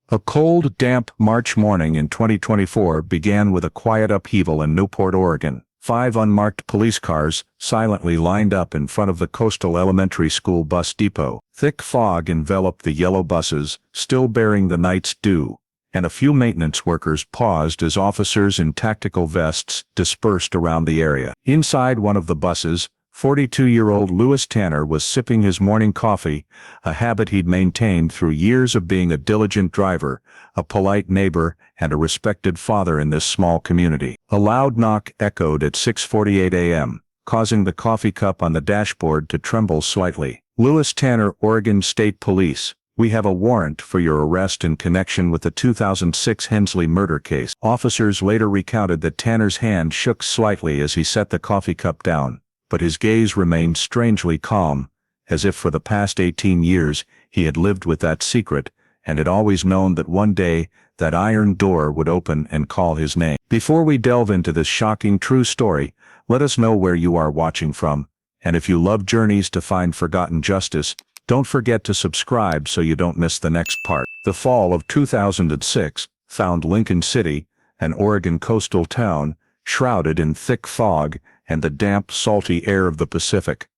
A cold, damp March morning in 2024 began with a quiet upheaval in Newport, Oregon. 5 unmarked police cars silently lined up in front of the Coastal Elementary School bus depot. Thick fog enveloped the yellow buses, still bearing the night's dew, and a few maintenance workers paused as officers in tactical vests dispersed around the area. Inside one of the buses, 42-year-old Lewis Tanner was sipping his morning coffee, a habit he'd maintained through years of being a diligent driver, a polite neighbor, and a respected father in this small community. A loud knock echoed at 6:48 a.m., causing the coffee cup on the dashboard to tremble slightly. Lewis Tanner, Oregon State Police. We have a warrant for your arrest in connection with the 2006 Hensley murder case. Officers later recounted that Tanner's hand shook slightly as he set the coffee cup down, but his gaze remained strangely calm, as if for the past 18 years he had lived with that secret and had always known that one day that iron door would open and call his name. Before we delve into this shocking true story, let us know where you are watching from, and if you love journeys to find forgotten justice, don't forget to subscribe so you don't miss the next part. The fall of 2006 found Lincoln City, an Oregon coastal town, shrouded in thick fog and the damp, salty air of the Pacific.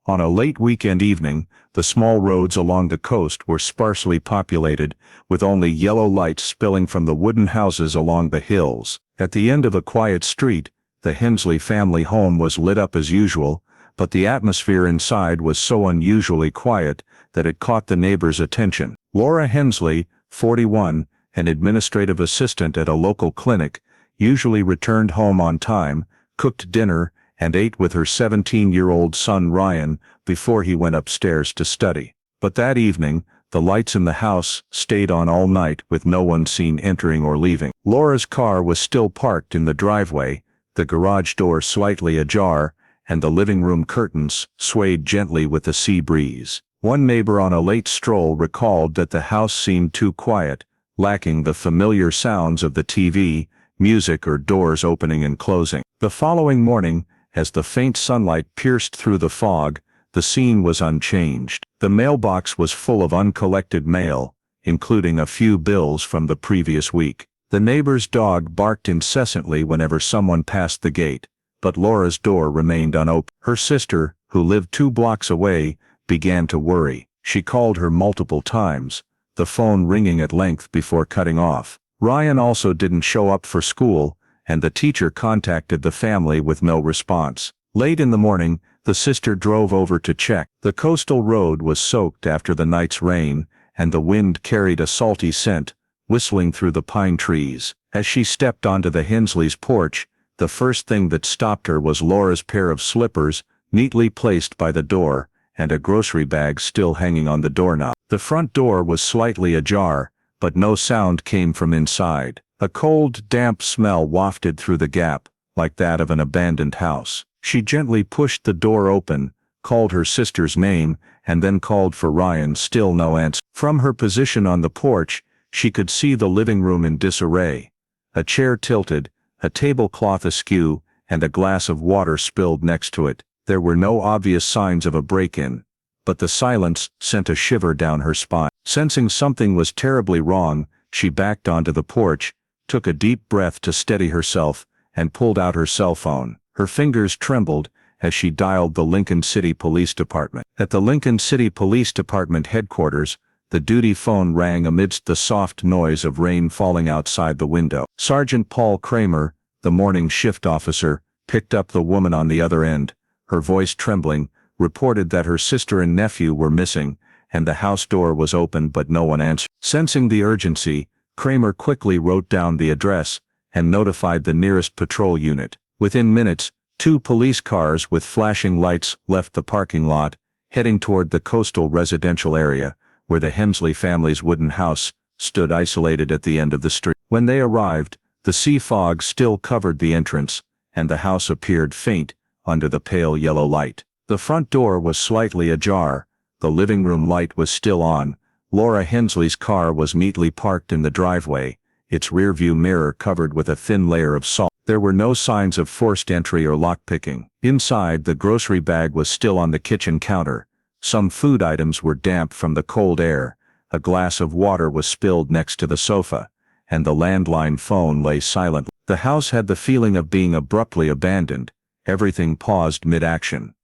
On a late weekend evening, the small roads along the coast were sparsely populated, with only yellow lights spilling from the wooden houses along the hills. At the end of a quiet street, the Hensley family home was lit up as usual, but the atmosphere inside was so unusually quiet that it caught the neighbors' attention. Laura Hensley, 41, an administrative assistant at a local clinic, usually returned home on time, cooked dinner, and ate with her 17-year-old son Ryan before he went upstairs to study. But that evening, the lights in the house stayed on all night with no one seen entering or leaving. Laura's car was still parked in the driveway, the garage door slightly ajar, and the living room curtains swayed gently with the sea breeze. One neighbor on a late stroll recalled that the house seemed too quiet, lacking the familiar sounds of the TV, music, or doors opening and closing. The following morning, as the faint sunlight pierced through the fog, the scene was unchanged. The mailbox was full of uncollected mail, including a few bills from the previous week. The neighbor's dog barked incessantly whenever someone passed the gate, but Laura's door remained unopened. Her sister, who lived 2 blocks away, began to worry. She called her multiple times, the phone ringing at length before cutting off. Ryan also didn't show up for school, and the teacher contacted the family with no response. Late in the morning, the sister drove over to check. The coastal road was soaked after the night's rain, and the wind carried a salty scent, whistling through the pine trees. As she stepped onto the Hensley's porch, the first thing that stopped her was Laura's pair of slippers, neatly placed by the door, and a grocery bag still hanging on the doorknob. The front door was slightly ajar, but no sound came from inside. A cold, damp smell wafted through the gap, like that of an abandoned house. She gently pushed the door open, called her sister's name, and then called for Ryan. Still no answer. From her position on the porch, she could see the living room in disarray. A chair tilted, a tablecloth askew, and a glass of water spilled next to it. There were no obvious signs of a break-in, but the silence sent a shiver down her spine. Sensing something was terribly wrong, she backed onto the porch, took a deep breath to steady herself, and pulled out her cell phone. Her fingers trembled as she dialed the Lincoln City Police Department. At the Lincoln City Police Department headquarters, the duty phone rang amidst the soft noise of rain falling outside the window. Sergeant Paul Kramer, the morning shift officer, picked up the woman on the other end, her voice trembling, reported that her sister and nephew were missing, and the house door was open but no one answered. Sensing the urgency, Kramer quickly wrote down the address and notified the nearest patrol unit. Within minutes, 2 police cars with flashing lights left the parking lot, heading toward the coastal residential area, where the Hensley family's wooden house stood isolated at the end of the street. When they arrived, the sea fog still covered the entrance, and the house appeared faint under the pale yellow light. The front door was slightly ajar, the living room light was still on. Laura Hensley's car was neatly parked in the driveway, its rearview mirror covered with a thin layer of salt. There were no signs of forced entry or lockpicking. Inside, the grocery bag was still on the kitchen counter. Some food items were damp from the cold air, A glass of water was spilled next to the sofa, and the landline phone lay silent. The house had the feeling of being abruptly abandoned. Everything paused mid-action.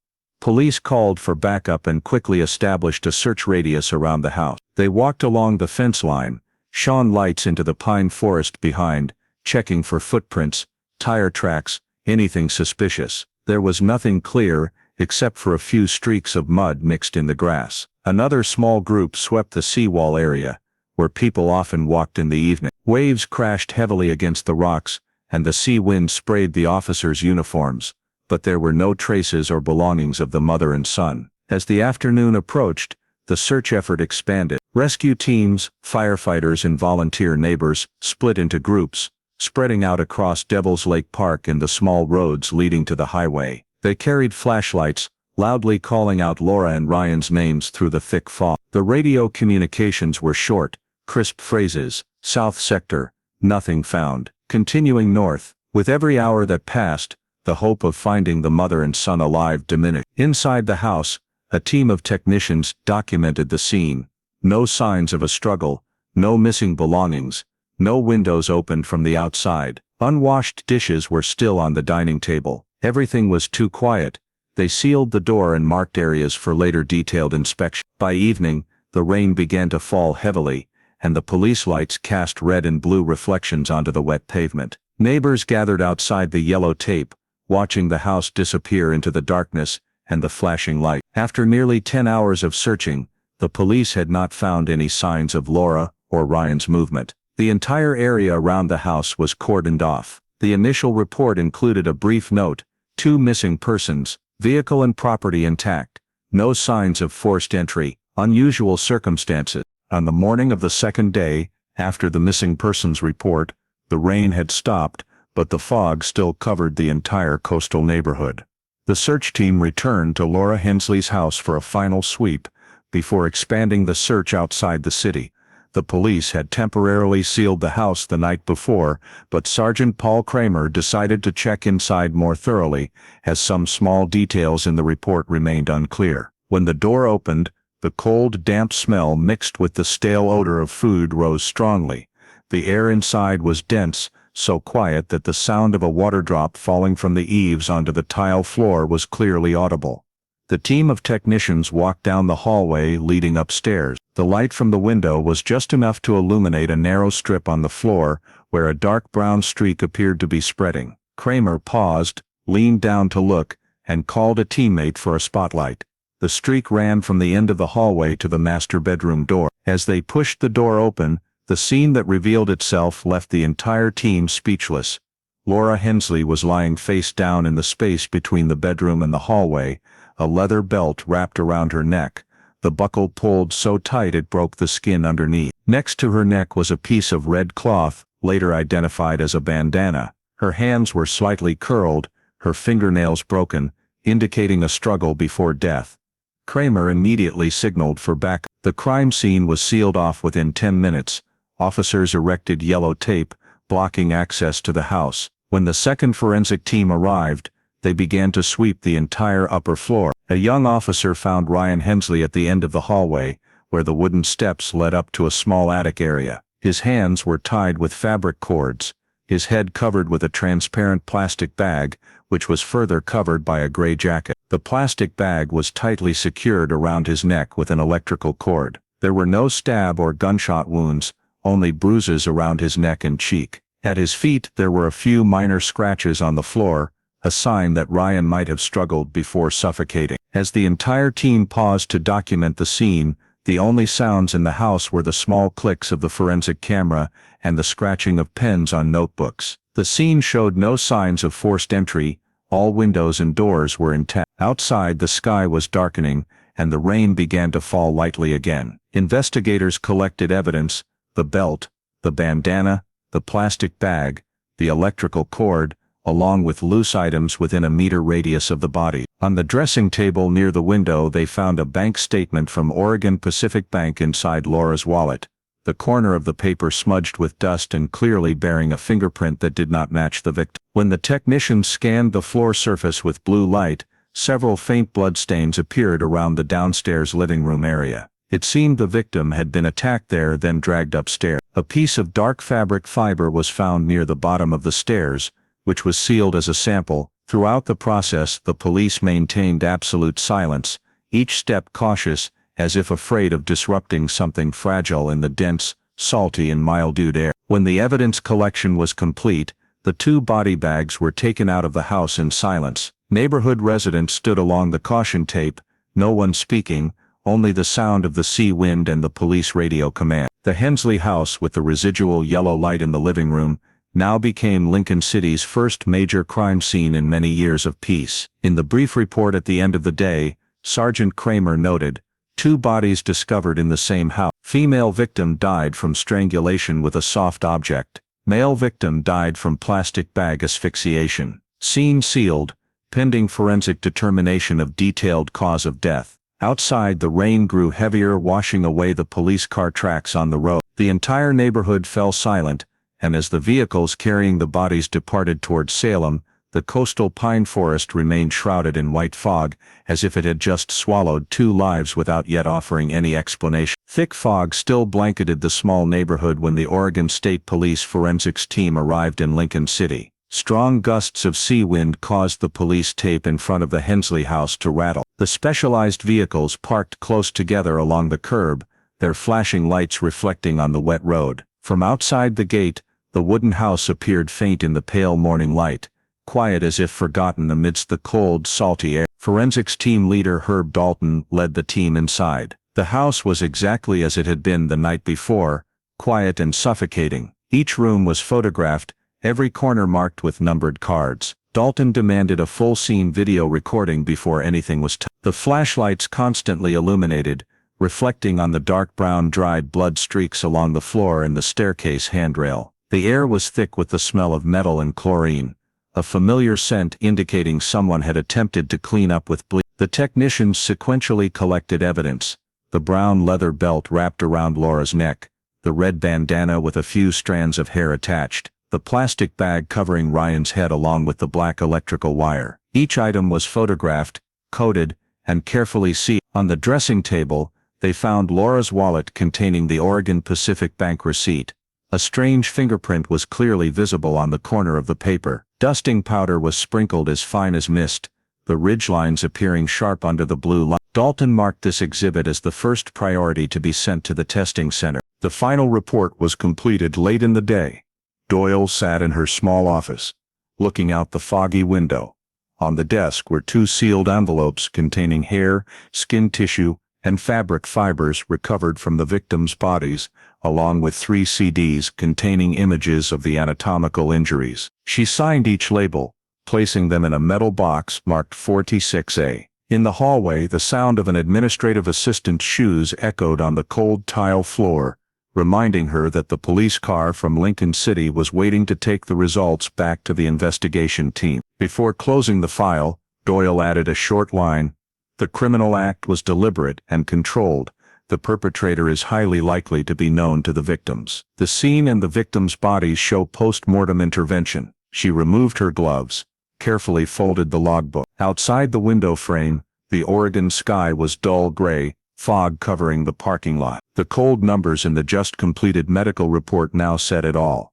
Police called for backup and quickly established a search radius around the house. They walked along the fence line, shone lights into the pine forest behind, checking for footprints, tire tracks, anything suspicious. There was nothing clear, except for a few streaks of mud mixed in the grass. Another small group swept the seawall area, where people often walked in the evening. Waves crashed heavily against the rocks, and the sea wind sprayed the officers' uniforms, but there were no traces or belongings of the mother and son. As the afternoon approached, the search effort expanded. Rescue teams, firefighters and volunteer neighbors split into groups, spreading out across Devil's Lake Park and the small roads leading to the highway. They carried flashlights, loudly calling out Laura and Ryan's names through the thick fog. The radio communications were short, crisp phrases: South Sector, nothing found. Continuing north. With every hour that passed, the hope of finding the mother and son alive diminished. Inside the house, a team of technicians documented the scene. No signs of a struggle, no missing belongings, no windows opened from the outside. Unwashed dishes were still on the dining table. Everything was too quiet. They sealed the door and marked areas for later detailed inspection. By evening, the rain began to fall heavily, and the police lights cast red and blue reflections onto the wet pavement. Neighbors gathered outside the yellow tape, watching the house disappear into the darkness and the flashing light. After nearly 10 hours of searching, the police had not found any signs of Laura or Ryan's movement. The entire area around the house was cordoned off. The initial report included a brief note: 2 missing persons, vehicle and property intact, no signs of forced entry, unusual circumstances. On the morning of the second day, after the missing persons report, the rain had stopped, but the fog still covered the entire coastal neighborhood. The search team returned to Laura Hensley's house for a final sweep, before expanding the search outside the city. The police had temporarily sealed the house the night before, but Sergeant Paul Kramer decided to check inside more thoroughly, as some small details in the report remained unclear. When the door opened, the cold, damp smell mixed with the stale odor of food rose strongly. The air inside was dense, so quiet that the sound of a water drop falling from the eaves onto the tile floor was clearly audible. The team of technicians walked down the hallway leading upstairs. The light from the window was just enough to illuminate a narrow strip on the floor, where a dark brown streak appeared to be spreading. Kramer paused, leaned down to look, and called a teammate for a spotlight. The streak ran from the end of the hallway to the master bedroom door. As they pushed the door open, the scene that revealed itself left the entire team speechless. Laura Hensley was lying face down in the space between the bedroom and the hallway, a leather belt wrapped around her neck, the buckle pulled so tight it broke the skin underneath. Next to her neck was a piece of red cloth, later identified as a bandana. Her hands were slightly curled, her fingernails broken, indicating a struggle before death. Kramer immediately signaled for backup. The crime scene was sealed off within 10 minutes. Officers erected yellow tape, blocking access to the house. When the second forensic team arrived, they began to sweep the entire upper floor. A young officer found Ryan Hensley at the end of the hallway, where the wooden steps led up to a small attic area. His hands were tied with fabric cords, his head covered with a transparent plastic bag, which was further covered by a gray jacket. The plastic bag was tightly secured around his neck with an electrical cord. There were no stab or gunshot wounds, only bruises around his neck and cheek. At his feet there were a few minor scratches on the floor, a sign that Ryan might have struggled before suffocating. As the entire team paused to document the scene, the only sounds in the house were the small clicks of the forensic camera and the scratching of pens on notebooks. The scene showed no signs of forced entry. All windows and doors were intact. Outside, the sky was darkening, and the rain began to fall lightly again. Investigators collected evidence: the belt, the bandana, the plastic bag, the electrical cord, along with loose items within a meter radius of the body. On the dressing table near the window they found a bank statement from Oregon Pacific Bank inside Laura's wallet, the corner of the paper smudged with dust and clearly bearing a fingerprint that did not match the victim. When the technicians scanned the floor surface with blue light, several faint bloodstains appeared around the downstairs living room area. It seemed the victim had been attacked there then dragged upstairs. A piece of dark fabric fiber was found near the bottom of the stairs, which was sealed as a sample. Throughout the process, the police maintained absolute silence, each step cautious, as if afraid of disrupting something fragile in the dense, salty and mildewed air. When the evidence collection was complete, the 2 body bags were taken out of the house in silence. Neighborhood residents stood along the caution tape, no one speaking, only the sound of the sea wind and the police radio command. The Hensley house with the residual yellow light in the living room now became Lincoln City's first major crime scene in many years of peace. In the brief report at the end of the day, Sergeant Kramer noted, 2 bodies discovered in the same house. Female victim died from strangulation with a soft object. Male victim died from plastic bag asphyxiation. Scene sealed, pending forensic determination of detailed cause of death. Outside, the rain grew heavier, washing away the police car tracks on the road. The entire neighborhood fell silent, and as the vehicles carrying the bodies departed toward Salem, the coastal pine forest remained shrouded in white fog, as if it had just swallowed 2 lives without yet offering any explanation. Thick fog still blanketed the small neighborhood when the Oregon State Police forensics team arrived in Lincoln City. Strong gusts of sea wind caused the police tape in front of the Hensley house to rattle. The specialized vehicles parked close together along the curb, their flashing lights reflecting on the wet road. From outside the gate, the wooden house appeared faint in the pale morning light, quiet as if forgotten amidst the cold, salty air. Forensics team leader Herb Dalton led the team inside. The house was exactly as it had been the night before, quiet and suffocating. Each room was photographed, every corner marked with numbered cards. Dalton demanded a full scene video recording before anything was touched. The flashlights constantly illuminated, reflecting on the dark brown dried blood streaks along the floor and the staircase handrail. The air was thick with the smell of metal and chlorine, a familiar scent indicating someone had attempted to clean up with bleach. The technicians sequentially collected evidence: the brown leather belt wrapped around Laura's neck, the red bandana with a few strands of hair attached, the plastic bag covering Ryan's head along with the black electrical wire. Each item was photographed, coded, and carefully sealed. On the dressing table, they found Laura's wallet containing the Oregon Pacific Bank receipt. A strange fingerprint was clearly visible on the corner of the paper. Dusting powder was sprinkled as fine as mist, the ridgelines appearing sharp under the blue light. Dalton marked this exhibit as the first priority to be sent to the testing center. The final report was completed late in the day. Doyle sat in her small office, looking out the foggy window. On the desk were 2 sealed envelopes containing hair, skin tissue, and fabric fibers recovered from the victims' bodies, along with 3 CDs containing images of the anatomical injuries. She signed each label, placing them in a metal box marked 46A. In the hallway, the sound of an administrative assistant's shoes echoed on the cold tile floor, reminding her that the police car from Lincoln City was waiting to take the results back to the investigation team. Before closing the file, Doyle added a short line: "The criminal act was deliberate and controlled. The perpetrator is highly likely to be known to the victims." The scene and the victims' bodies show post-mortem intervention. She removed her gloves, carefully folded the logbook. Outside the window frame, the Oregon sky was dull gray, fog covering the parking lot. The cold numbers in the just-completed medical report now said it all.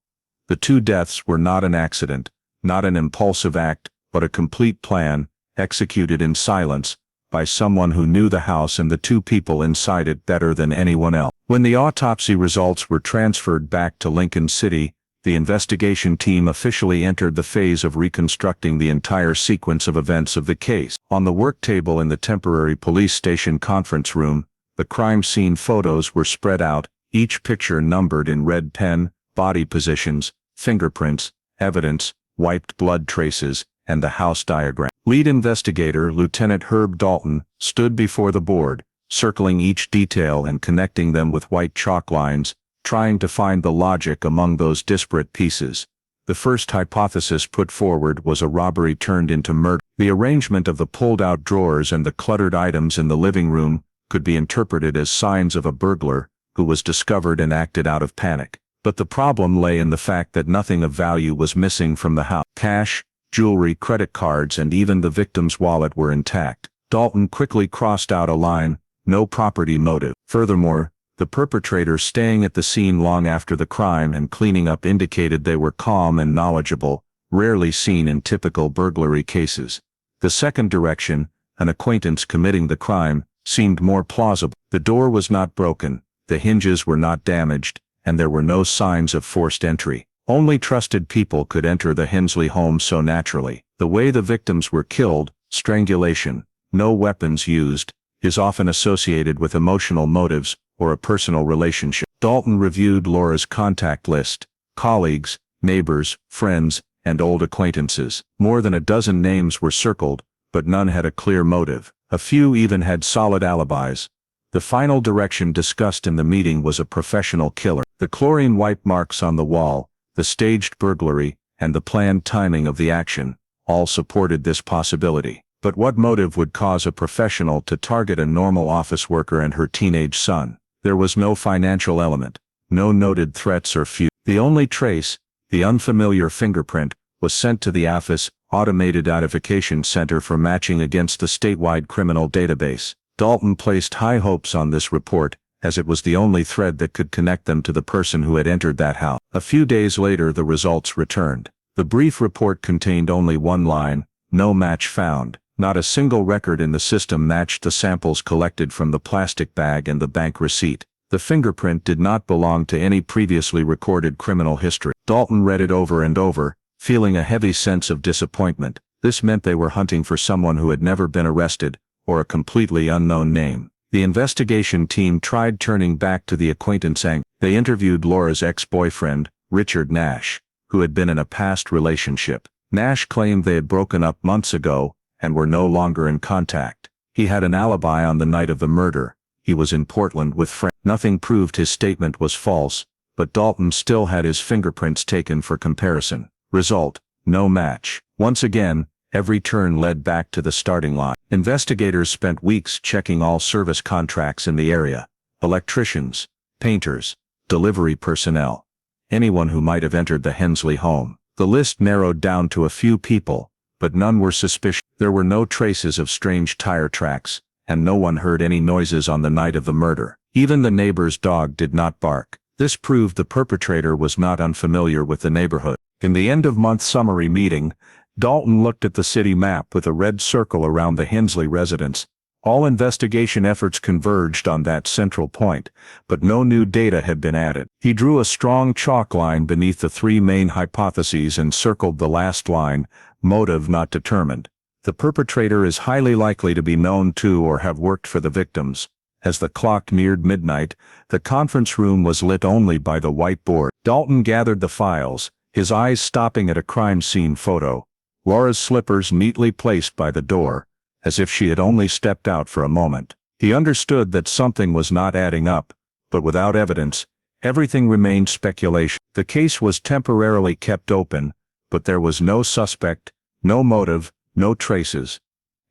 The 2 deaths were not an accident, not an impulsive act, but a complete plan, executed in silence, by someone who knew the house and the 2 people inside it better than anyone else. When the autopsy results were transferred back to Lincoln City, the investigation team officially entered the phase of reconstructing the entire sequence of events of the case. On the work table in the temporary police station conference room, the crime scene photos were spread out, each picture numbered in red pen: body positions, fingerprints, evidence, wiped blood traces, and the house diagram. Lead investigator Lieutenant Herb Dalton stood before the board, circling each detail and connecting them with white chalk lines, trying to find the logic among those disparate pieces. The first hypothesis put forward was a robbery turned into murder. The arrangement of the pulled-out drawers and the cluttered items in the living room could be interpreted as signs of a burglar who was discovered and acted out of panic. But the problem lay in the fact that nothing of value was missing from the house. Cash, jewelry, credit cards, and even the victim's wallet were intact. Dalton quickly crossed out a line: no property motive. Furthermore, the perpetrator staying at the scene long after the crime and cleaning up indicated they were calm and knowledgeable, rarely seen in typical burglary cases. The second direction, an acquaintance committing the crime, seemed more plausible. The door was not broken, the hinges were not damaged, and there were no signs of forced entry. Only trusted people could enter the Hensley home so naturally. The way the victims were killed, strangulation, no weapons used, is often associated with emotional motives or a personal relationship. Dalton reviewed Laura's contact list: colleagues, neighbors, friends, and old acquaintances. More than a dozen names were circled, but none had a clear motive. A few even had solid alibis. The final direction discussed in the meeting was a professional killer. The chlorine wipe marks on the wall, the staged burglary, and the planned timing of the action all supported this possibility. But what motive would cause a professional to target a normal office worker and her teenage son? There was no financial element, no noted threats or feud. The only trace, the unfamiliar fingerprint, was sent to the AFIS Automated Identification Center for matching against the statewide criminal database. Dalton placed high hopes on this report, as it was the only thread that could connect them to the person who had entered that house. A few days later the results returned. The brief report contained only one line: no match found. Not a single record in the system matched the samples collected from the plastic bag and the bank receipt. The fingerprint did not belong to any previously recorded criminal history. Dalton read it over and over, feeling a heavy sense of disappointment. This meant they were hunting for someone who had never been arrested, or a completely unknown name. The investigation team tried turning back to the acquaintance angle. They interviewed Laura's ex-boyfriend, Richard Nash, who had been in a past relationship. Nash claimed they had broken up months ago and were no longer in contact. He had an alibi on the night of the murder. He was in Portland with friends. Nothing proved his statement was false, but Dalton still had his fingerprints taken for comparison. Result: no match. Once again, every turn led back to the starting line. Investigators spent weeks checking all service contracts in the area: electricians, painters, delivery personnel, anyone who might have entered the Hensley home. The list narrowed down to a few people, but none were suspicious. There were no traces of strange tire tracks, and no one heard any noises on the night of the murder. Even the neighbor's dog did not bark. This proved the perpetrator was not unfamiliar with the neighborhood. In the end-of-month summary meeting, Dalton looked at the city map with a red circle around the Hensley residence. All investigation efforts converged on that central point, but no new data had been added. He drew a strong chalk line beneath the three main hypotheses and circled the last line: motive not determined. The perpetrator is highly likely to be known to or have worked for the victims. As the clock neared midnight, the conference room was lit only by the whiteboard. Dalton gathered the files, his eyes stopping at a crime scene photo: Laura's slippers neatly placed by the door, as if she had only stepped out for a moment. He understood that something was not adding up, but without evidence, everything remained speculation. The case was temporarily kept open, but there was no suspect, no motive, no traces.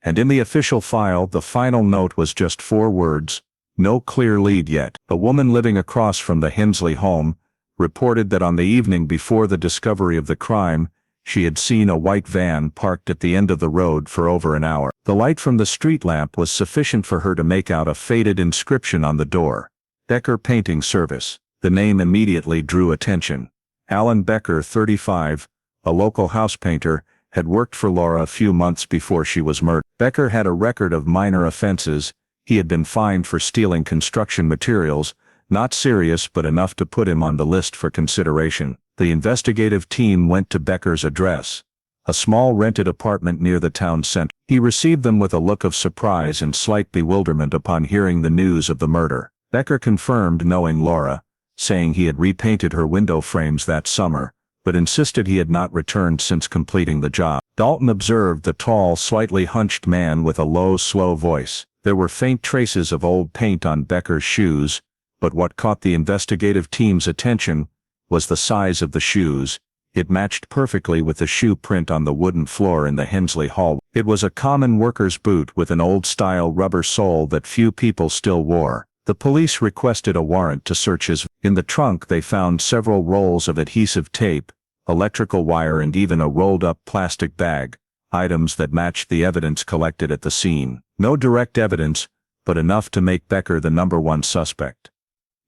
And in the official file, the final note was just 4 words: no clear lead yet. A woman living across from the Hensley home reported that on the evening before the discovery of the crime, she had seen a white van parked at the end of the road for over an hour. The light from the street lamp was sufficient for her to make out a faded inscription on the door: Becker Painting Service. The name immediately drew attention. Alan Becker, 35, a local house painter, had worked for Laura a few months before she was murdered. Becker had a record of minor offenses. He had been fined for stealing construction materials, not serious but enough to put him on the list for consideration. The investigative team went to Becker's address, a small rented apartment near the town center. He received them with a look of surprise and slight bewilderment upon hearing the news of the murder. Becker confirmed knowing Laura, saying he had repainted her window frames that summer, but insisted he had not returned since completing the job. Dalton observed the tall, slightly hunched man with a low, slow voice. There were faint traces of old paint on Becker's shoes, but what caught the investigative team's attention was the size of the shoes. It matched perfectly with the shoe print on the wooden floor in the Hensley hall. It was a common worker's boot with an old-style rubber sole that few people still wore. The police requested a warrant to search his. In the trunk they found several rolls of adhesive tape, electrical wire, and even a rolled-up plastic bag, items that matched the evidence collected at the scene. No direct evidence, but enough to make Becker the #1 suspect.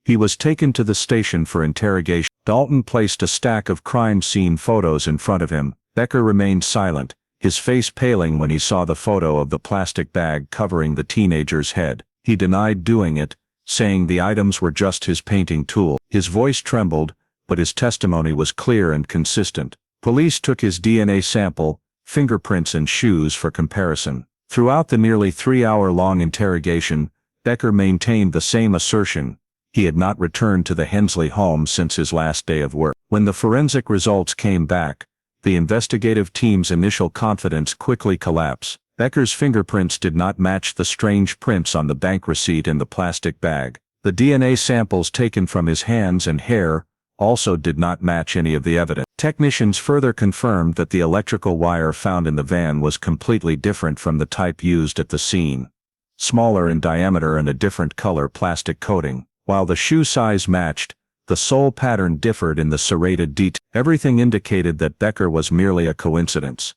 He was taken to the station for interrogation. Dalton placed a stack of crime scene photos in front of him. Becker remained silent, his face paling when he saw the photo of the plastic bag covering the teenager's head. He denied doing it, saying the items were just his painting tool. His voice trembled, but his testimony was clear and consistent. Police took his DNA sample, fingerprints and shoes for comparison. Throughout the nearly 3-hour-long interrogation, Becker maintained the same assertion. He had not returned to the Hensley home since his last day of work. When the forensic results came back, the investigative team's initial confidence quickly collapsed. Becker's fingerprints did not match the strange prints on the bank receipt in the plastic bag. The DNA samples taken from his hands and hair also did not match any of the evidence. Technicians further confirmed that the electrical wire found in the van was completely different from the type used at the scene. Smaller in diameter and a different color plastic coating. While the shoe size matched, the sole pattern differed in the serrated detail. Everything indicated that Becker was merely a coincidence.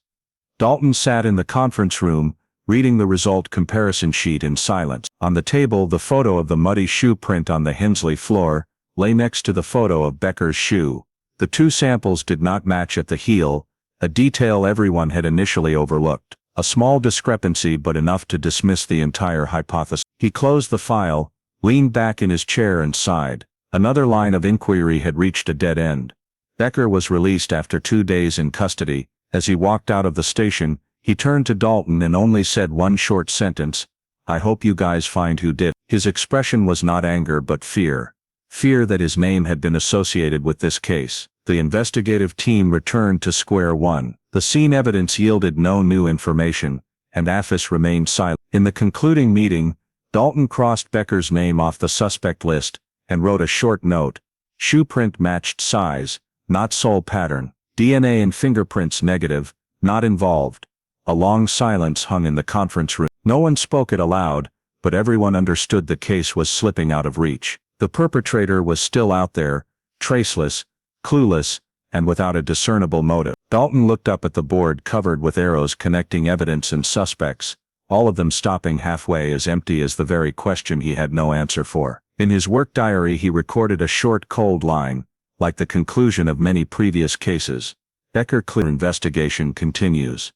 Dalton sat in the conference room, reading the result comparison sheet in silence. On the table, the photo of the muddy shoe print on the Hensley floor lay next to the photo of Becker's shoe. The two samples did not match at the heel, a detail everyone had initially overlooked. A small discrepancy, but enough to dismiss the entire hypothesis. He closed the file, leaned back in his chair and sighed. Another line of inquiry had reached a dead end. Becker was released after 2 days in custody. As he walked out of the station, he turned to Dalton and only said one short sentence, "I hope you guys find who did." His expression was not anger but fear. Fear that his name had been associated with this case. The investigative team returned to square one. The scene evidence yielded no new information, and AFIS remained silent. In the concluding meeting, Dalton crossed Becker's name off the suspect list and wrote a short note. Shoe print matched size, not sole pattern. DNA and fingerprints negative, not involved. A long silence hung in the conference room. No one spoke it aloud, but everyone understood the case was slipping out of reach. The perpetrator was still out there, traceless, clueless, and without a discernible motive. Dalton looked up at the board covered with arrows connecting evidence and suspects, all of them stopping halfway, as empty as the very question he had no answer for. In his work diary he recorded a short cold line, like the conclusion of many previous cases. Becker clear investigation continues.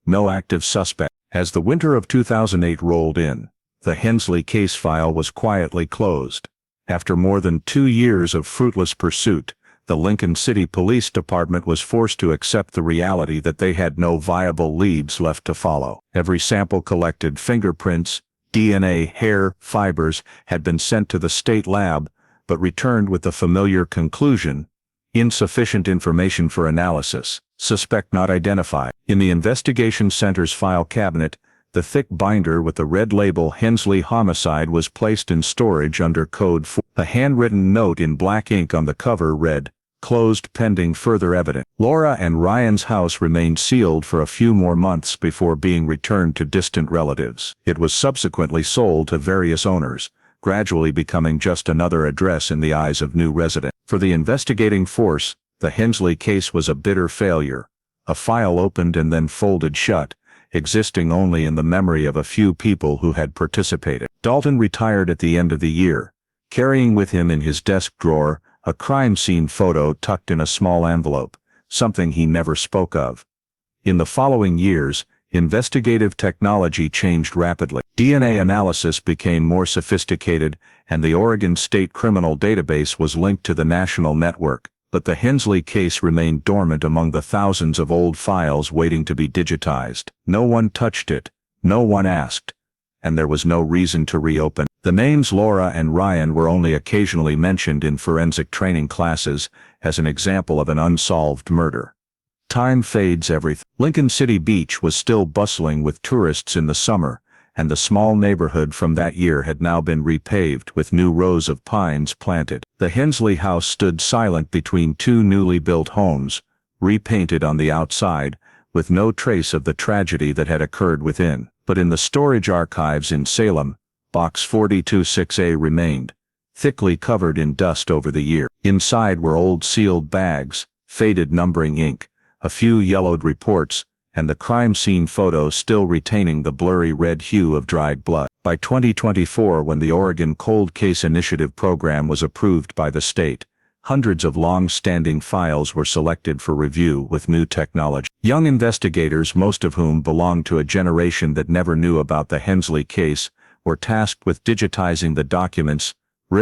No active suspect. As the winter of 2008 rolled in, the Hensley case file was quietly closed. After more than 2 years of fruitless pursuit, the Lincoln City Police Department was forced to accept the reality that they had no viable leads left to follow. Every sample collected, fingerprints, DNA, hair, fibers, had been sent to the state lab, but returned with the familiar conclusion: insufficient information for analysis, suspect not identified. In the investigation center's file cabinet, the thick binder with the red label Hensley Homicide was placed in storage under Code 4. A handwritten note in black ink on the cover read, "Closed pending further evidence." Laura and Ryan's house remained sealed for a few more months before being returned to distant relatives. It was subsequently sold to various owners, gradually becoming just another address in the eyes of new residents. For the investigating force, the Hensley case was a bitter failure, a file opened and then folded shut, existing only in the memory of a few people who had participated. Dalton retired at the end of the year, carrying with him in his desk drawer a crime scene photo tucked in a small envelope, something he never spoke of. In the following years, investigative technology changed rapidly. DNA analysis became more sophisticated, and the Oregon State Criminal Database was linked to the national network. But the Hensley case remained dormant among the thousands of old files waiting to be digitized. No one touched it, no one asked, and there was no reason to reopen. The names Laura and Ryan were only occasionally mentioned in forensic training classes as an example of an unsolved murder. Time fades everything. Lincoln City Beach was still bustling with tourists in the summer, and the small neighborhood from that year had now been repaved with new rows of pines planted. The Hensley house stood silent between two newly built homes, repainted on the outside, with no trace of the tragedy that had occurred within. But in the storage archives in Salem, Box 426A remained, thickly covered in dust over the year. Inside were old sealed bags, faded numbering ink, a few yellowed reports, and the crime scene photo still retaining the blurry red hue of dried blood. By 2024, when the Oregon Cold Case Initiative program was approved by the state, hundreds of long-standing files were selected for review with new technology. Young investigators, most of whom belonged to a generation that never knew about the Hensley case, were tasked with digitizing the documents,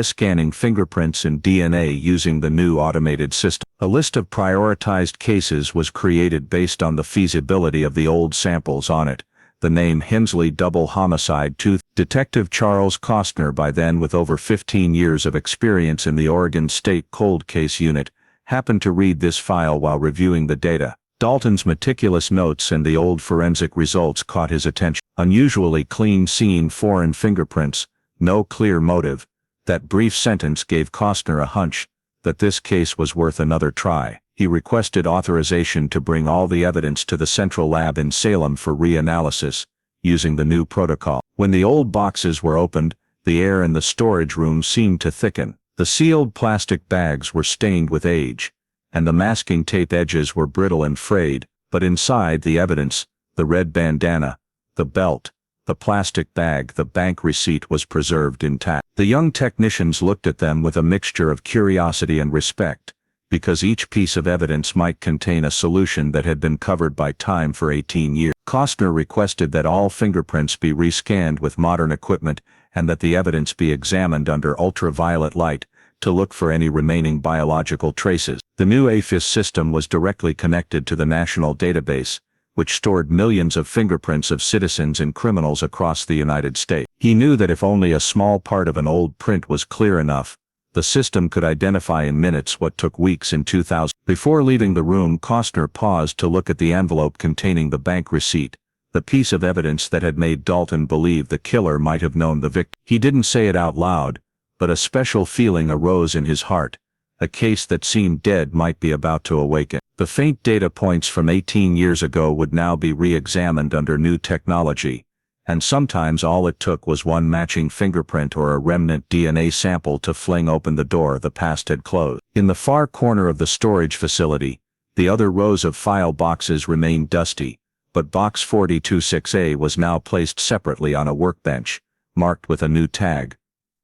scanning fingerprints and DNA using the new automated system. A list of prioritized cases was created based on the feasibility of the old samples on it. The name Hensley double homicide tooth. Detective Charles Costner, by then with over 15 years of experience in the Oregon State Cold Case Unit, happened to read this file while reviewing the data. Dalton's meticulous notes and the old forensic results caught his attention. Unusually clean scene, foreign fingerprints, no clear motive. That brief sentence gave Costner a hunch that this case was worth another try. He requested authorization to bring all the evidence to the central lab in Salem for reanalysis, using the new protocol. When the old boxes were opened, the air in the storage room seemed to thicken. The sealed plastic bags were stained with age, and the masking tape edges were brittle and frayed, but inside the evidence, the red bandana, the belt, the plastic bag, the bank receipt was preserved intact. The young technicians looked at them with a mixture of curiosity and respect, because each piece of evidence might contain a solution that had been covered by time for 18 years. Costner requested that all fingerprints be rescanned with modern equipment and that the evidence be examined under ultraviolet light to look for any remaining biological traces. The new AFIS system was directly connected to the national database, which stored millions of fingerprints of citizens and criminals across the United States. He knew that if only a small part of an old print was clear enough, the system could identify in minutes what took weeks in 2000. Before leaving the room, Costner paused to look at the envelope containing the bank receipt, the piece of evidence that had made Dalton believe the killer might have known the victim. He didn't say it out loud, but a special feeling arose in his heart. A case that seemed dead might be about to awaken. The faint data points from 18 years ago would now be re-examined under new technology, and sometimes all it took was one matching fingerprint or a remnant DNA sample to fling open the door the past had closed. In the far corner of the storage facility, the other rows of file boxes remained dusty, but box 426A was now placed separately on a workbench, marked with a new tag.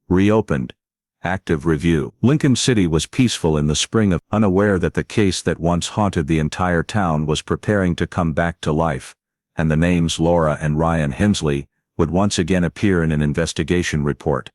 Reopened. Active review. Lincoln City was peaceful in the spring, unaware that the case that once haunted the entire town was preparing to come back to life, and the names Laura and Ryan Hensley would once again appear in an investigation report.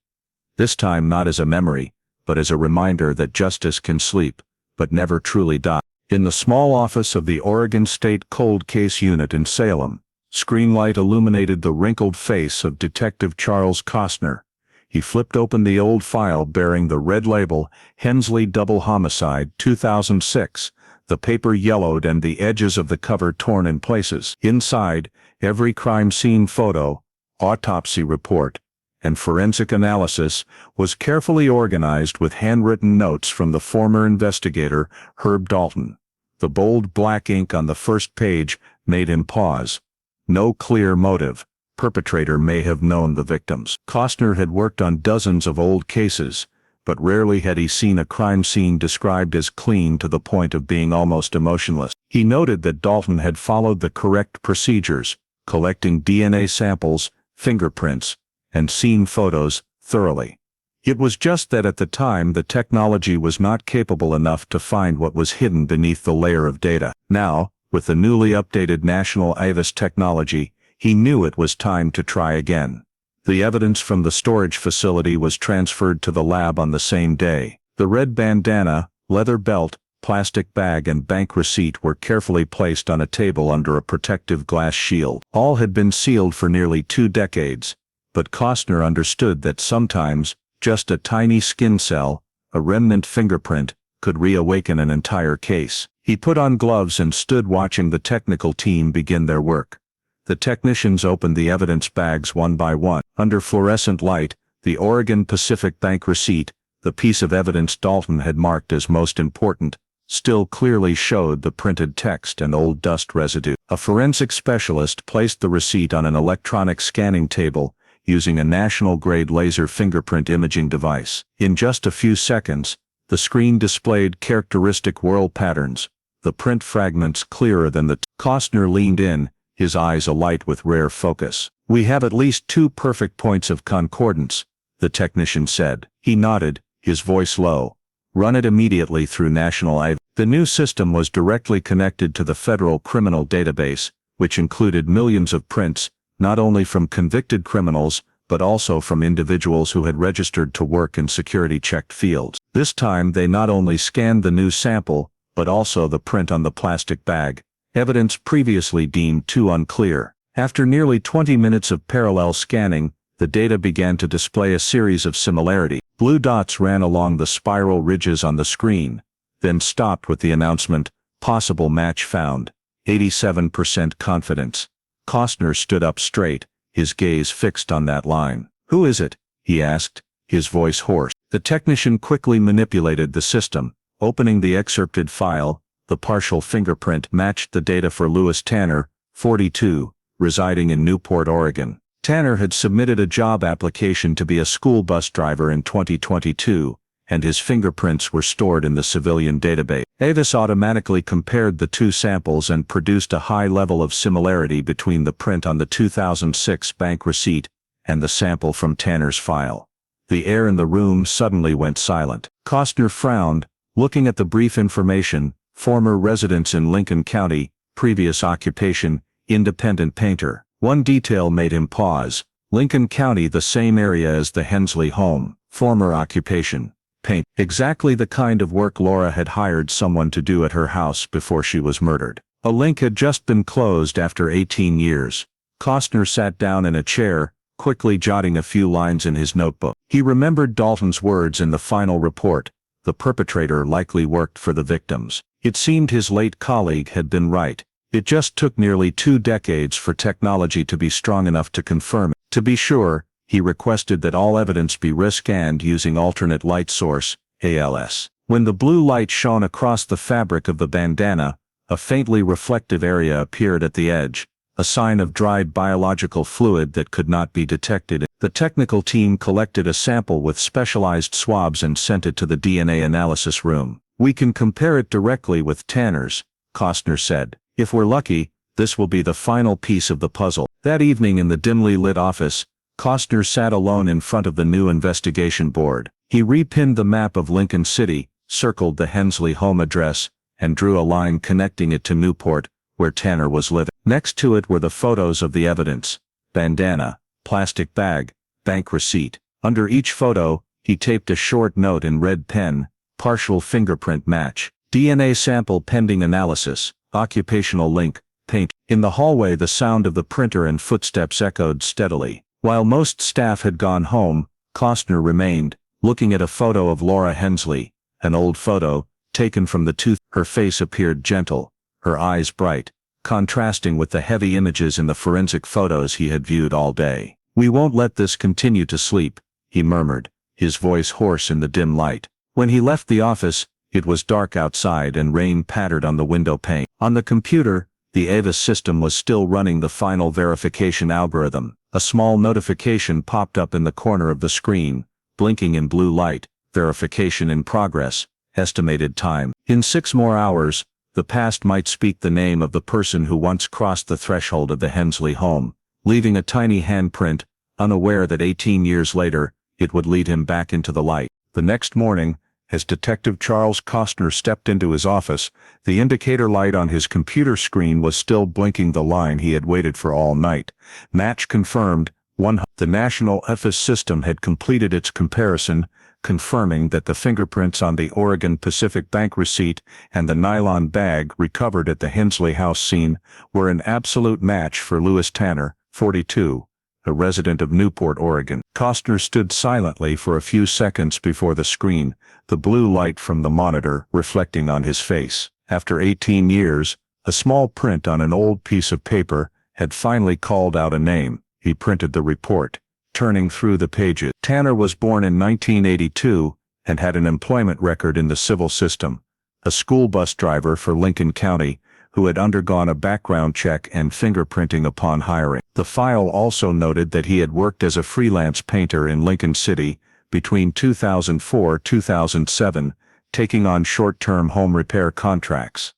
This time not as a memory, but as a reminder that justice can sleep, but never truly die. In the small office of the Oregon State Cold Case Unit in Salem, screen light illuminated the wrinkled face of Detective Charles Costner. He flipped open the old file bearing the red label, Hensley Double Homicide 2006, the paper yellowed and the edges of the cover torn in places. Inside, every crime scene photo, autopsy report, and forensic analysis was carefully organized with handwritten notes from the former investigator, Herb Dalton. The bold black ink on the first page made him pause. No clear motive. Perpetrator may have known the victims. Costner had worked on dozens of old cases, but rarely had he seen a crime scene described as clean to the point of being almost emotionless. He noted that Dalton had followed the correct procedures, collecting DNA samples, fingerprints, and scene photos thoroughly. It was just that at the time the technology was not capable enough to find what was hidden beneath the layer of data. Now, with the newly updated National AFIS technology, he knew it was time to try again. The evidence from the storage facility was transferred to the lab on the same day. The red bandana, leather belt, plastic bag and bank receipt were carefully placed on a table under a protective glass shield. All had been sealed for nearly 2 decades, but Costner understood that sometimes, just a tiny skin cell, a remnant fingerprint, could reawaken an entire case. He put on gloves and stood watching the technical team begin their work. The technicians opened the evidence bags one by one. Under fluorescent light, the Oregon Pacific Bank receipt, the piece of evidence Dalton had marked as most important, still clearly showed the printed text and old dust residue. A forensic specialist placed the receipt on an electronic scanning table using a national-grade laser fingerprint imaging device. In just a few seconds, the screen displayed characteristic whorl patterns, the print fragments clearer than the Costner leaned in, his eyes alight with rare focus. We have at least 2 perfect points of concordance, the technician said. He nodded, his voice low. Run it immediately through National IV. The new system was directly connected to the federal criminal database, which included millions of prints, not only from convicted criminals, but also from individuals who had registered to work in security-checked fields. This time they not only scanned the new sample, but also the print on the plastic bag, evidence previously deemed too unclear. After nearly 20 minutes of parallel scanning, the data began to display a series of similarities. Blue dots ran along the spiral ridges on the screen, then stopped with the announcement, "Possible match found, 87% confidence." Costner stood up straight, his gaze fixed on that line. "Who is it?" he asked, his voice hoarse. The technician quickly manipulated the system, opening the excerpted file. The partial fingerprint matched the data for Lewis Tanner, 42, residing in Newport, Oregon. Tanner had submitted a job application to be a school bus driver in 2022, and his fingerprints were stored in the civilian database. Avis automatically compared the 2 samples and produced a high level of similarity between the print on the 2006 bank receipt and the sample from Tanner's file. The air in the room suddenly went silent. Costner frowned, looking at the brief information: former residence in Lincoln County, previous occupation, independent painter. One detail made him pause: Lincoln County, the same area as the Hensley home, former occupation, paint. Exactly the kind of work Laura had hired someone to do at her house before she was murdered. A link had just been closed after 18 years. Costner sat down in a chair, quickly jotting a few lines in his notebook. He remembered Dalton's words in the final report: the perpetrator likely worked for the victims. It seemed his late colleague had been right. It just took nearly 2 decades for technology to be strong enough to confirm it. To be sure, he requested that all evidence be rescanned using alternate light source, ALS. When the blue light shone across the fabric of the bandana, a faintly reflective area appeared at the edge, a sign of dried biological fluid that could not be detected. The technical team collected a sample with specialized swabs and sent it to the DNA analysis room. "We can compare it directly with Tanner's," Costner said. "If we're lucky, this will be the final piece of the puzzle." That evening in the dimly lit office, Costner sat alone in front of the new investigation board. He repinned the map of Lincoln City, circled the Hensley home address, and drew a line connecting it to Newport, where Tanner was living. Next to it were the photos of the evidence: bandana, plastic bag, bank receipt. Under each photo, he taped a short note in red pen: partial fingerprint match, DNA sample pending analysis, occupational link, paint. In the hallway, the sound of the printer and footsteps echoed steadily. While most staff had gone home, Costner remained, looking at a photo of Laura Hensley, an old photo, taken from the tooth. Her face appeared gentle, her eyes bright, contrasting with the heavy images in the forensic photos he had viewed all day. "We won't let this continue to sleep," he murmured, his voice hoarse in the dim light. When he left the office, it was dark outside and rain pattered on the window pane. On the computer, the Avis system was still running the final verification algorithm. A small notification popped up in the corner of the screen, blinking in blue light: verification in progress, estimated time. In 6 more hours, the past might speak the name of the person who once crossed the threshold of the Hensley home, leaving a tiny handprint, unaware that 18 years later, it would lead him back into the light. The next morning, as Detective Charles Costner stepped into his office, the indicator light on his computer screen was still blinking the line he had waited for all night. Match confirmed. The National EFIS system had completed its comparison, confirming that the fingerprints on the Oregon Pacific Bank receipt and the nylon bag recovered at the Hensley house scene were an absolute match for Lewis Tanner, 42, a resident of Newport, Oregon. Costner stood silently for a few seconds before the screen, the blue light from the monitor reflecting on his face. After 18 years, a small print on an old piece of paper had finally called out a name. He printed the report, turning through the pages. Tanner was born in 1982 and had an employment record in the civil system, a school bus driver for Lincoln County, who had undergone a background check and fingerprinting upon hiring. The file also noted that he had worked as a freelance painter in Lincoln City between 2004-2007, taking on short-term home repair contracts.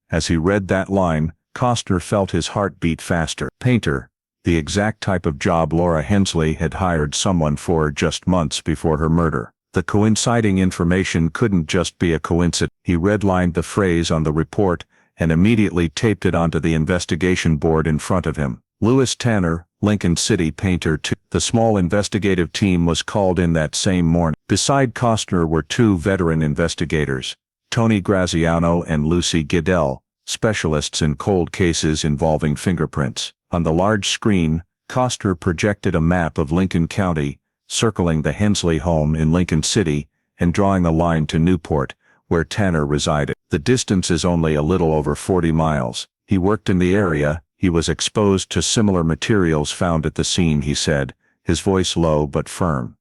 As he read that line, Costner felt his heart beat faster. Painter, the exact type of job Laura Hensley had hired someone for just months before her murder. The coinciding information couldn't just be a coincidence. He redlined the phrase on the report and immediately taped it onto the investigation board in front of him. Lewis Tanner, Lincoln City painter 2. The small investigative team was called in that same morning. Beside Costner were two veteran investigators, Tony Graziano and Lucy Goodell, specialists in cold cases involving fingerprints. On the large screen, Costner projected a map of Lincoln County, circling the Hensley home in Lincoln City and drawing a line to Newport, where Tanner resided. The distance is only a little over 40 miles. He worked in the area. He was exposed to similar materials found at the scene, he said, his voice low but firm.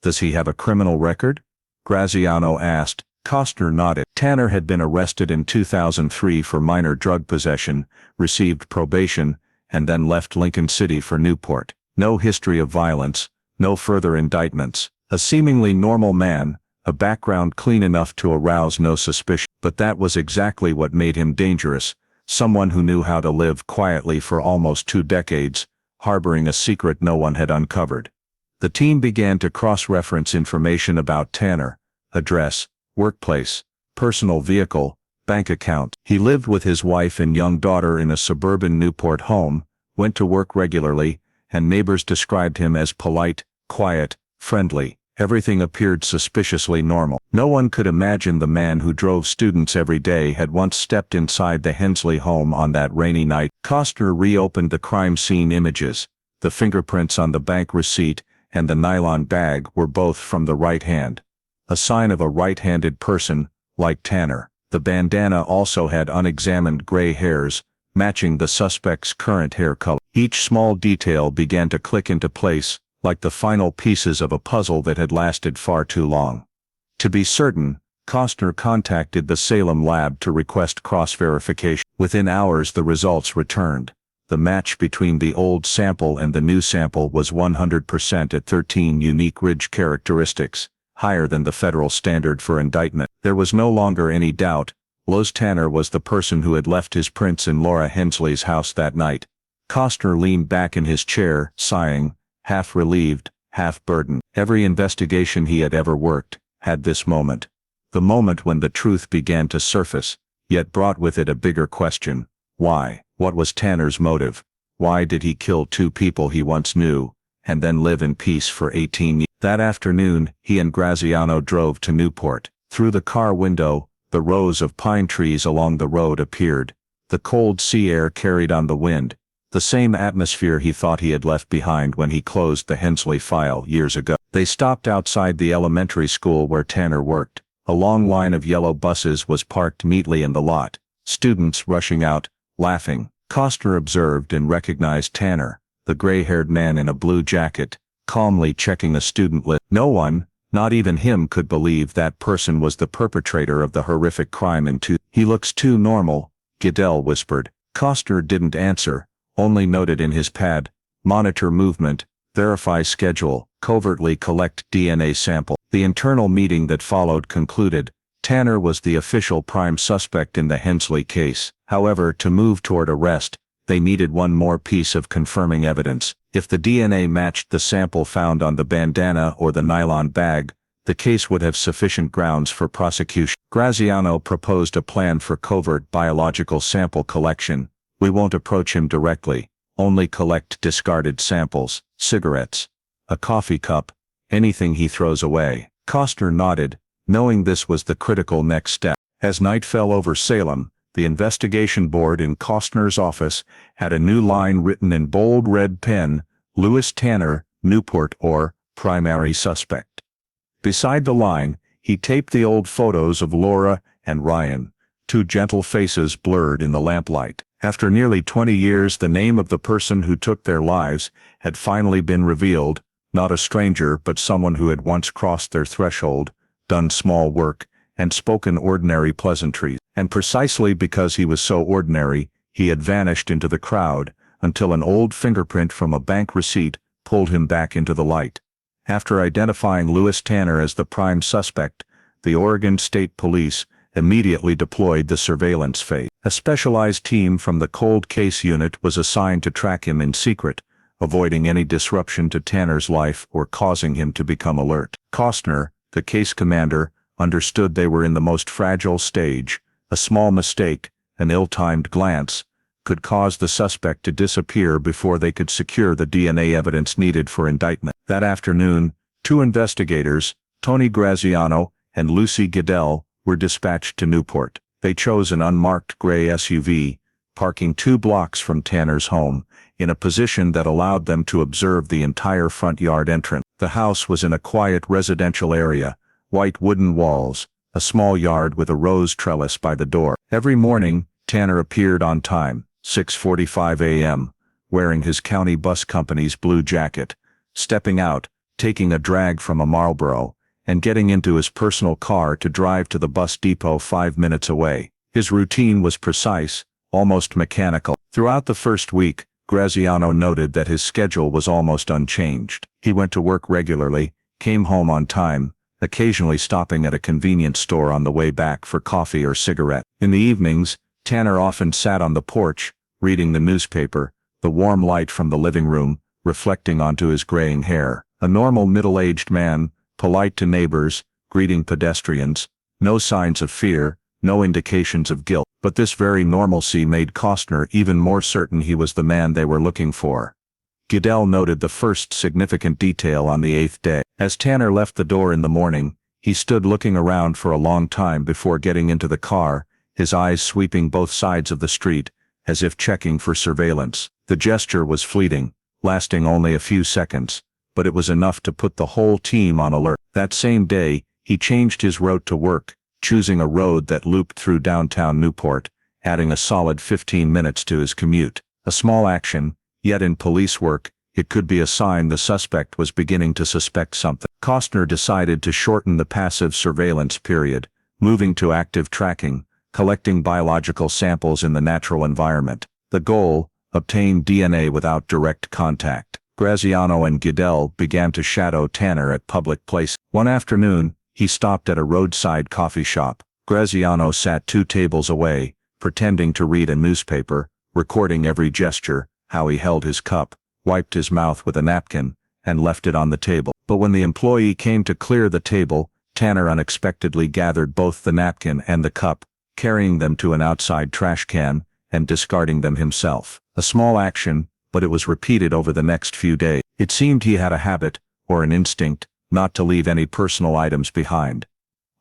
Does he have a criminal record? Graziano asked. Costner nodded. Tanner had been arrested in 2003 for minor drug possession, received probation, and then left Lincoln City for Newport. No history of violence, no further indictments. A seemingly normal man, a background clean enough to arouse no suspicion. But that was exactly what made him dangerous. Someone who knew how to live quietly for almost 2 decades, harboring a secret no one had uncovered. The team began to cross-reference information about Tanner: address, workplace, personal vehicle, bank account. He lived with his wife and young daughter in a suburban Newport home, went to work regularly, and neighbors described him as polite, quiet, friendly. Everything appeared suspiciously normal. No one could imagine the man who drove students every day had once stepped inside the Hensley home on that rainy night. Costner reopened the crime scene images. The fingerprints on the bank receipt and the nylon bag were both from the right hand. A sign of a right-handed person, like Tanner. The bandana also had unexamined gray hairs, matching the suspect's current hair color. Each small detail began to click into place, like the final pieces of a puzzle that had lasted far too long. To be certain, Costner contacted the Salem lab to request cross-verification. Within hours the results returned. The match between the old sample and the new sample was 100% at 13 unique ridge characteristics, higher than the federal standard for indictment. There was no longer any doubt. Lewis Tanner was the person who had left his prints in Laura Hensley's house that night. Costner leaned back in his chair, sighing, half relieved, half burdened. Every investigation he had ever worked had this moment. The moment when the truth began to surface, yet brought with it a bigger question. Why? What was Tanner's motive? Why did he kill 2 people he once knew, and then live in peace for 18 years? That afternoon, he and Graziano drove to Newport. Through the car window, the rows of pine trees along the road appeared. The cold sea air carried on the wind, the same atmosphere he thought he had left behind when he closed the Hensley file years ago. They stopped outside the elementary school where Tanner worked. A long line of yellow buses was parked neatly in the lot, students rushing out, laughing. Costner observed and recognized Tanner, the gray-haired man in a blue jacket, calmly checking a student list. No one, not even him, could believe that person was the perpetrator of the horrific crime in 2. He looks too normal, Goodell whispered. Costner didn't answer, only noted in his pad: monitor movement, verify schedule, covertly collect DNA sample. The internal meeting that followed concluded Tanner was the official prime suspect in the Hensley case. However, to move toward arrest, they needed one more piece of confirming evidence. If the DNA matched the sample found on the bandana or the nylon bag, the case would have sufficient grounds for prosecution. Graziano proposed a plan for covert biological sample collection. We won't approach him directly, only collect discarded samples, cigarettes, a coffee cup, anything he throws away. Costner nodded, knowing this was the critical next step. As night fell over Salem, the investigation board in Costner's office had a new line written in bold red pen: Lewis Tanner, Newport, or primary suspect. Beside the line, he taped the old photos of Laura and Ryan, 2 gentle faces blurred in the lamplight. After nearly 20 years, the name of the person who took their lives had finally been revealed. Not a stranger, but someone who had once crossed their threshold, done small work, and spoken ordinary pleasantries. And precisely because he was so ordinary, he had vanished into the crowd, until an old fingerprint from a bank receipt pulled him back into the light. After identifying Lewis Tanner as the prime suspect, the Oregon State Police immediately deployed the surveillance phase. A specialized team from the cold case unit was assigned to track him in secret, avoiding any disruption to Tanner's life or causing him to become alert. Costner, the case commander, understood they were in the most fragile stage. A small mistake, an ill-timed glance, could cause the suspect to disappear before they could secure the DNA evidence needed for indictment. That afternoon, two investigators, Tony Graziano and Lucy Goodell, were dispatched to Newport. They chose an unmarked gray SUV, parking 2 blocks from Tanner's home, in a position that allowed them to observe the entire front yard entrance. The house was in a quiet residential area, white wooden walls, a small yard with a rose trellis by the door. Every morning, Tanner appeared on time, 6:45 a.m., wearing his county bus company's blue jacket, stepping out, taking a drag from a Marlboro, and getting into his personal car to drive to the bus depot 5 minutes away. His routine was precise, almost mechanical. Throughout the first week, Graziano noted that his schedule was almost unchanged. He went to work regularly, came home on time, occasionally stopping at a convenience store on the way back for coffee or cigarette. In the evenings, Tanner often sat on the porch, reading the newspaper, the warm light from the living room reflecting onto his graying hair. A normal middle-aged man, polite to neighbors, greeting pedestrians, no signs of fear, no indications of guilt. But this very normalcy made Costner even more certain he was the man they were looking for. Goodell noted the first significant detail on the 8th day. As Tanner left the door in the morning, he stood looking around for a long time before getting into the car, his eyes sweeping both sides of the street, as if checking for surveillance. The gesture was fleeting, lasting only a few seconds, but it was enough to put the whole team on alert. That same day, he changed his route to work, choosing a road that looped through downtown Newport, adding a solid 15 minutes to his commute. A small action, yet in police work, it could be a sign the suspect was beginning to suspect something. Costner decided to shorten the passive surveillance period, moving to active tracking, collecting biological samples in the natural environment. The goal, obtain DNA without direct contact. Graziano and Goodell began to shadow Tanner at public places. One afternoon, he stopped at a roadside coffee shop. Graziano sat 2 tables away, pretending to read a newspaper, recording every gesture, how he held his cup, wiped his mouth with a napkin, and left it on the table. But when the employee came to clear the table, Tanner unexpectedly gathered both the napkin and the cup, carrying them to an outside trash can, and discarding them himself. A small action, but it was repeated over the next few days. It seemed he had a habit, or an instinct, not to leave any personal items behind.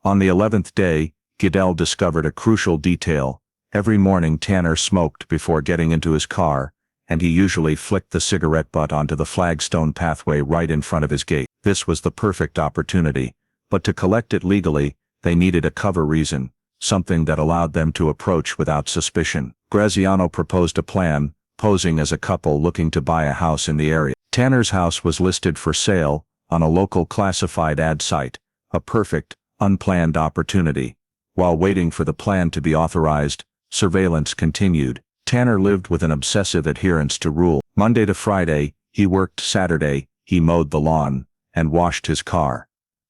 On the 11th day, Goodell discovered a crucial detail. Every morning Tanner smoked before getting into his car, and he usually flicked the cigarette butt onto the flagstone pathway right in front of his gate. This was the perfect opportunity, but to collect it legally, they needed a cover reason, something that allowed them to approach without suspicion. Graziano proposed a plan, posing as a couple looking to buy a house in the area. Tanner's house was listed for sale on a local classified ad site, a perfect, unplanned opportunity. While waiting for the plan to be authorized, surveillance continued. Tanner lived with an obsessive adherence to rule. Monday to Friday, he worked. Saturday, he mowed the lawn and washed his car.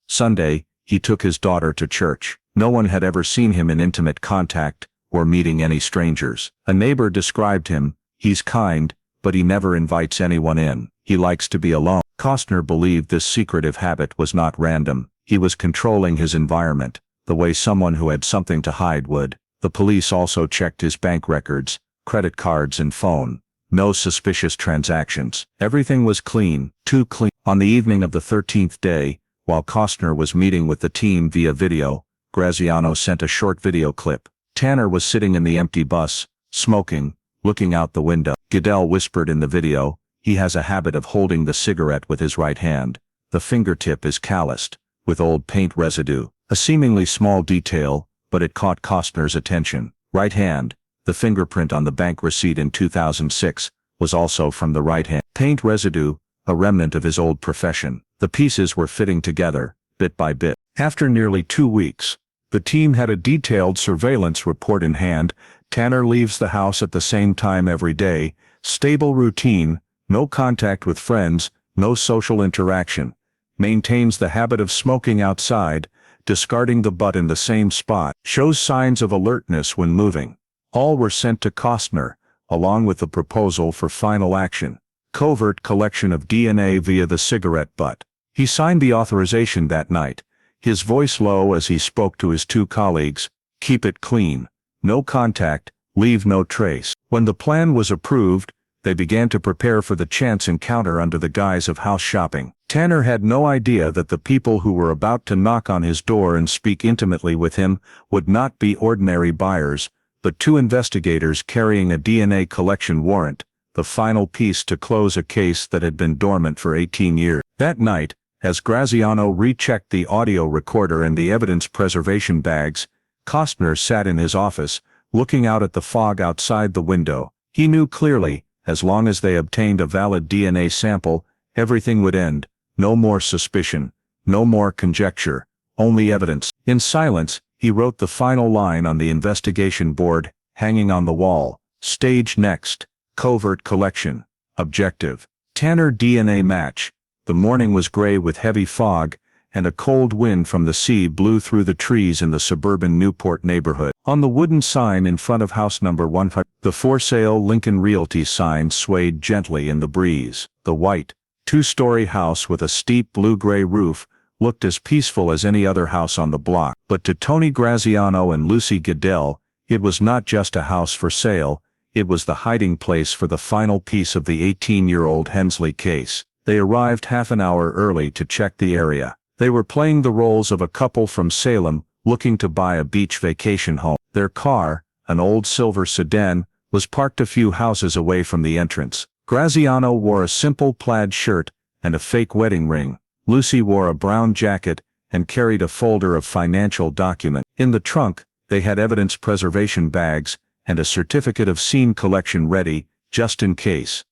Sunday, he took his daughter to church. No one had ever seen him in intimate contact or meeting any strangers. A neighbor described him, "He's kind, but he never invites anyone in. He likes to be alone." Costner believed this secretive habit was not random. He was controlling his environment, the way someone who had something to hide would. The police also checked his bank records, credit cards and phone. No suspicious transactions. Everything was clean, too clean. On the evening of the 13th day, while Costner was meeting with the team via video, Graziano sent a short video clip. Tanner was sitting in the empty bus, smoking, looking out the window. Goodell whispered in the video, "He has a habit of holding the cigarette with his right hand. The fingertip is calloused, with old paint residue." A seemingly small detail, but it caught Costner's attention. Right hand. The fingerprint on the bank receipt in 2006 was also from the right hand. Paint residue, a remnant of his old profession. The pieces were fitting together, bit by bit. After nearly 2 weeks, the team had a detailed surveillance report in hand. Tanner leaves the house at the same time every day, stable routine, no contact with friends, no social interaction. Maintains the habit of smoking outside, discarding the butt in the same spot. Shows signs of alertness when moving. All were sent to Costner, along with the proposal for final action. covert collection of DNA via the cigarette butt. He signed the authorization that night, his voice low as he spoke to his two colleagues, "Keep it clean. No contact, leave no trace." When the plan was approved, they began to prepare for the chance encounter under the guise of house shopping. Tanner had no idea that the people who were about to knock on his door and speak intimately with him would not be ordinary buyers, but two investigators carrying a DNA collection warrant, the final piece to close a case that had been dormant for 18 years. That night, as Graziano rechecked the audio recorder and the evidence preservation bags, Costner sat in his office, looking out at the fog outside the window. He knew clearly, as long as they obtained a valid DNA sample, everything would end. No more suspicion, no more conjecture, only evidence. In silence, he wrote the final line on the investigation board, hanging on the wall. Stage next. Covert collection. Objective. Tanner DNA match. The morning was gray with heavy fog, and a cold wind from the sea blew through the trees in the suburban Newport neighborhood. On the wooden sign in front of house number 100, the For Sale Lincoln Realty sign swayed gently in the breeze. The white, two-story house with a steep blue-gray roof looked as peaceful as any other house on the block. But to Tony Graziano and Lucy Goodell, it was not just a house for sale, it was the hiding place for the final piece of the 18-year-old Hensley case. They arrived half an hour early to check the area. They were playing the roles of a couple from Salem looking to buy a beach vacation home. Their car, an old silver sedan, was parked a few houses away from the entrance. Graziano wore a simple plaid shirt and a fake wedding ring. Lucy wore a brown jacket and carried a folder of financial documents. In the trunk, they had evidence preservation bags and a certificate of scene collection ready, just in case.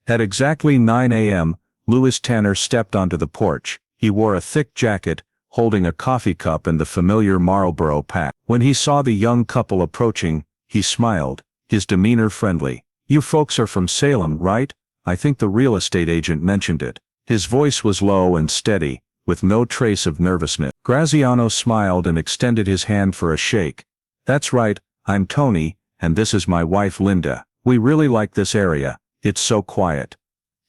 At exactly 9 a.m., Louis Tanner stepped onto the porch. He wore a thick jacket, holding a coffee cup and the familiar Marlboro pack. When he saw the young couple approaching, he smiled, his demeanor friendly. "You folks are from Salem, right? I think the real estate agent mentioned it." His voice was low and steady, with no trace of nervousness. Graziano smiled and extended his hand for a shake. "That's right, I'm Tony, and this is my wife Linda. We really like this area, it's so quiet."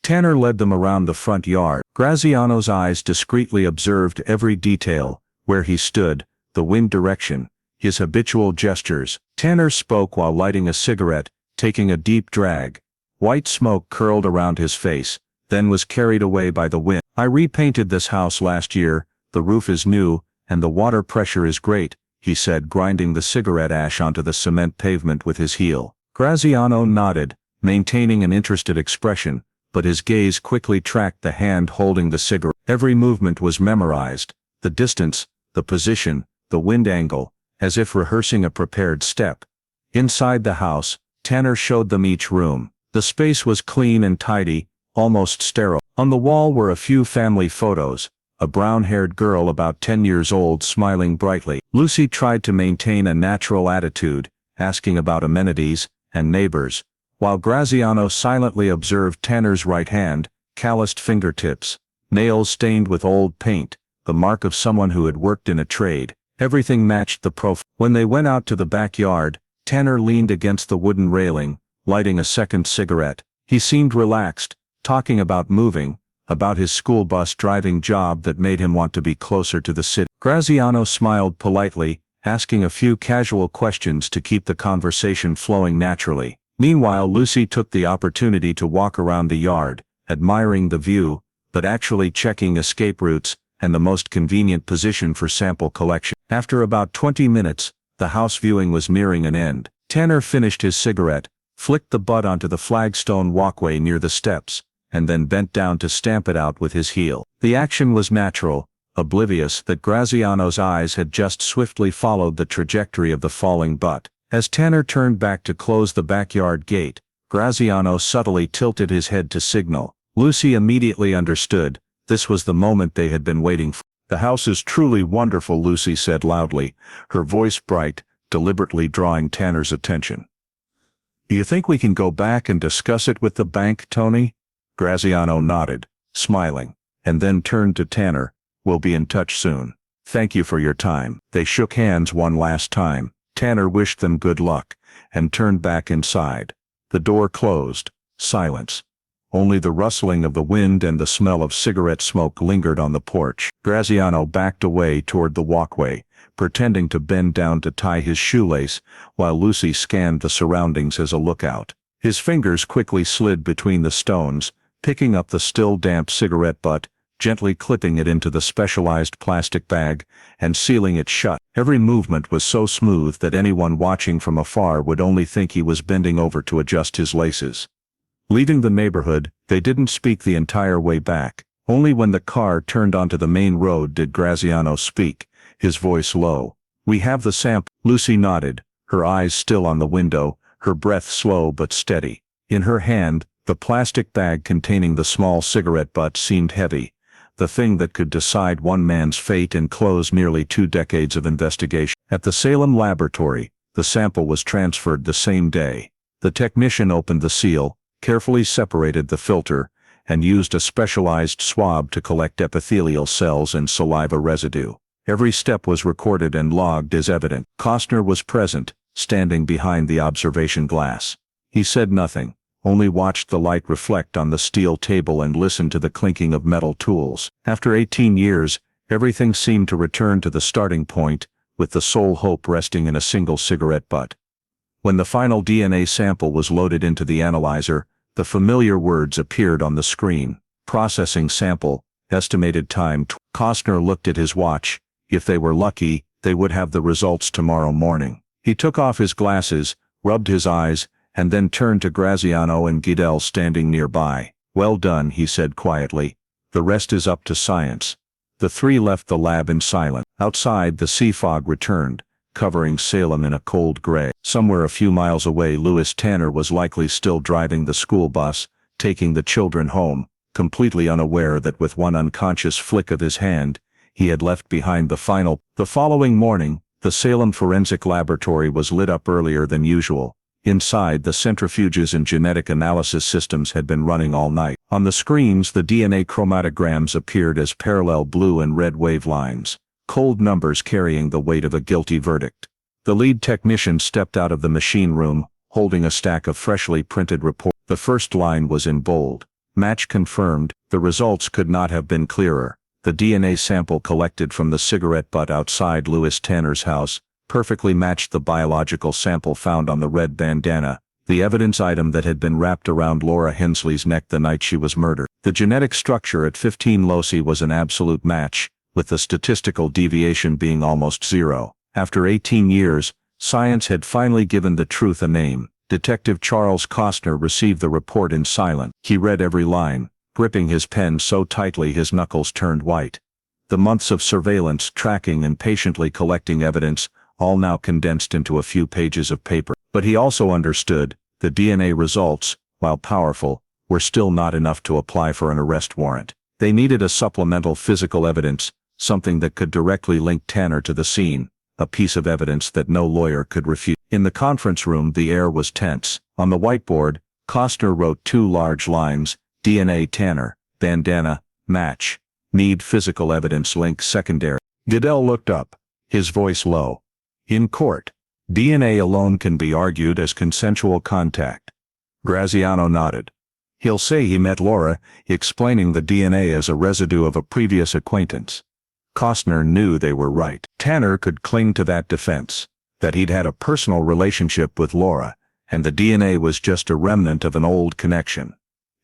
Tanner led them around the front yard. Graziano's eyes discreetly observed every detail, where he stood, the wind direction, his habitual gestures. Tanner spoke while lighting a cigarette, taking a deep drag. White smoke curled around his face, then was carried away by the wind. "I repainted this house last year, the roof is new, and the water pressure is great," he said, grinding the cigarette ash onto the cement pavement with his heel. Graziano nodded, maintaining an interested expression, but his gaze quickly tracked the hand holding the cigarette. Every movement was memorized, the distance, the position, the wind angle, as if rehearsing a prepared step. Inside the house, Tanner showed them each room. The space was clean and tidy, almost sterile. On the wall were a few family photos, a brown-haired girl about 10 years old smiling brightly. Lucy tried to maintain a natural attitude, asking about amenities and neighbors, while Graziano silently observed Tanner's right hand, calloused fingertips, nails stained with old paint, the mark of someone who had worked in a trade. Everything matched the profile. When they went out to the backyard, Tanner leaned against the wooden railing, lighting a second cigarette. He seemed relaxed, talking about moving, about his school bus driving job that made him want to be closer to the city. Graziano smiled politely, asking a few casual questions to keep the conversation flowing naturally. Meanwhile, Lucy took the opportunity to walk around the yard, admiring the view, but actually checking escape routes and the most convenient position for sample collection. After about 20 minutes, the house viewing was nearing an end. Tanner finished his cigarette, flicked the butt onto the flagstone walkway near the steps, and then bent down to stamp it out with his heel. The action was natural, oblivious that Graziano's eyes had just swiftly followed the trajectory of the falling butt. As Tanner turned back to close the backyard gate, Graziano subtly tilted his head to signal. Lucy immediately understood. This was the moment they had been waiting for. "The house is truly wonderful," Lucy said loudly, her voice bright, deliberately drawing Tanner's attention. "Do you think we can go back and discuss it with the bank, Tony?" Graziano nodded, smiling, and then turned to Tanner. "We'll be in touch soon. Thank you for your time." They shook hands one last time. Tanner wished them good luck, and turned back inside. The door closed. Silence. Only the rustling of the wind and the smell of cigarette smoke lingered on the porch. Graziano backed away toward the walkway, pretending to bend down to tie his shoelace, while Lucy scanned the surroundings as a lookout. His fingers quickly slid between the stones, picking up the still damp cigarette butt, gently clipping it into the specialized plastic bag, and sealing it shut. Every movement was so smooth that anyone watching from afar would only think he was bending over to adjust his laces. Leaving the neighborhood, they didn't speak the entire way back. Only when the car turned onto the main road did Graziano speak, his voice low. "We have the sample." Lucy nodded, her eyes still on the window, her breath slow but steady. In her hand, the plastic bag containing the small cigarette butt seemed heavy, the thing that could decide one man's fate and close nearly 2 decades of investigation. At the Salem laboratory, the sample was transferred the same day. The technician opened the seal, carefully separated the filter, and used a specialized swab to collect epithelial cells and saliva residue. Every step was recorded and logged as evidence. Costner was present, standing behind the observation glass. He said nothing, only watched the light reflect on the steel table and listened to the clinking of metal tools. After 18 years, everything seemed to return to the starting point, with the sole hope resting in a single cigarette butt. When the final DNA sample was loaded into the analyzer, the familiar words appeared on the screen. Processing sample, estimated time. Costner looked at his watch. If they were lucky, they would have the results tomorrow morning. He took off his glasses, rubbed his eyes, and then turned to Graziano and Guidel standing nearby. "Well done," he said quietly. "The rest is up to science." The three left the lab in silence. Outside, the sea fog returned, covering Salem in a cold gray. Somewhere a few miles away, Lewis Tanner was likely still driving the school bus, taking the children home, completely unaware that with one unconscious flick of his hand, he had left behind the final. The following morning, the Salem Forensic Laboratory was lit up earlier than usual. Inside, the centrifuges and genetic analysis systems had been running all night. On the screens, the DNA chromatograms appeared as parallel blue and red wave lines, cold numbers carrying the weight of a guilty verdict. The lead technician stepped out of the machine room, holding a stack of freshly printed reports. The first line was in bold. "Match confirmed." The results could not have been clearer. The DNA sample collected from the cigarette butt outside Lewis Tanner's house perfectly matched the biological sample found on the red bandana, the evidence item that had been wrapped around Laura Hensley's neck the night she was murdered. The genetic structure at 15 loci was an absolute match, with the statistical deviation being almost zero. After 18 years, science had finally given the truth a name. Detective Charles Costner received the report in silence. He read every line, gripping his pen so tightly his knuckles turned white. The months of surveillance, tracking, and patiently collecting evidence, all now condensed into a few pages of paper. But he also understood, the DNA results, while powerful, were still not enough to apply for an arrest warrant. They needed a supplemental physical evidence, something that could directly link Tanner to the scene, a piece of evidence that no lawyer could refute. In the conference room, the air was tense. On the whiteboard, Costner wrote 2 large lines: DNA Tanner, bandana, match. Need physical evidence link secondary. Guidel looked up, his voice low. "In court, DNA alone can be argued as consensual contact." Graziano nodded. "He'll say he met Laura, explaining the DNA as a residue of a previous acquaintance." Costner knew they were right. Tanner could cling to that defense, that he'd had a personal relationship with Laura, and the DNA was just a remnant of an old connection.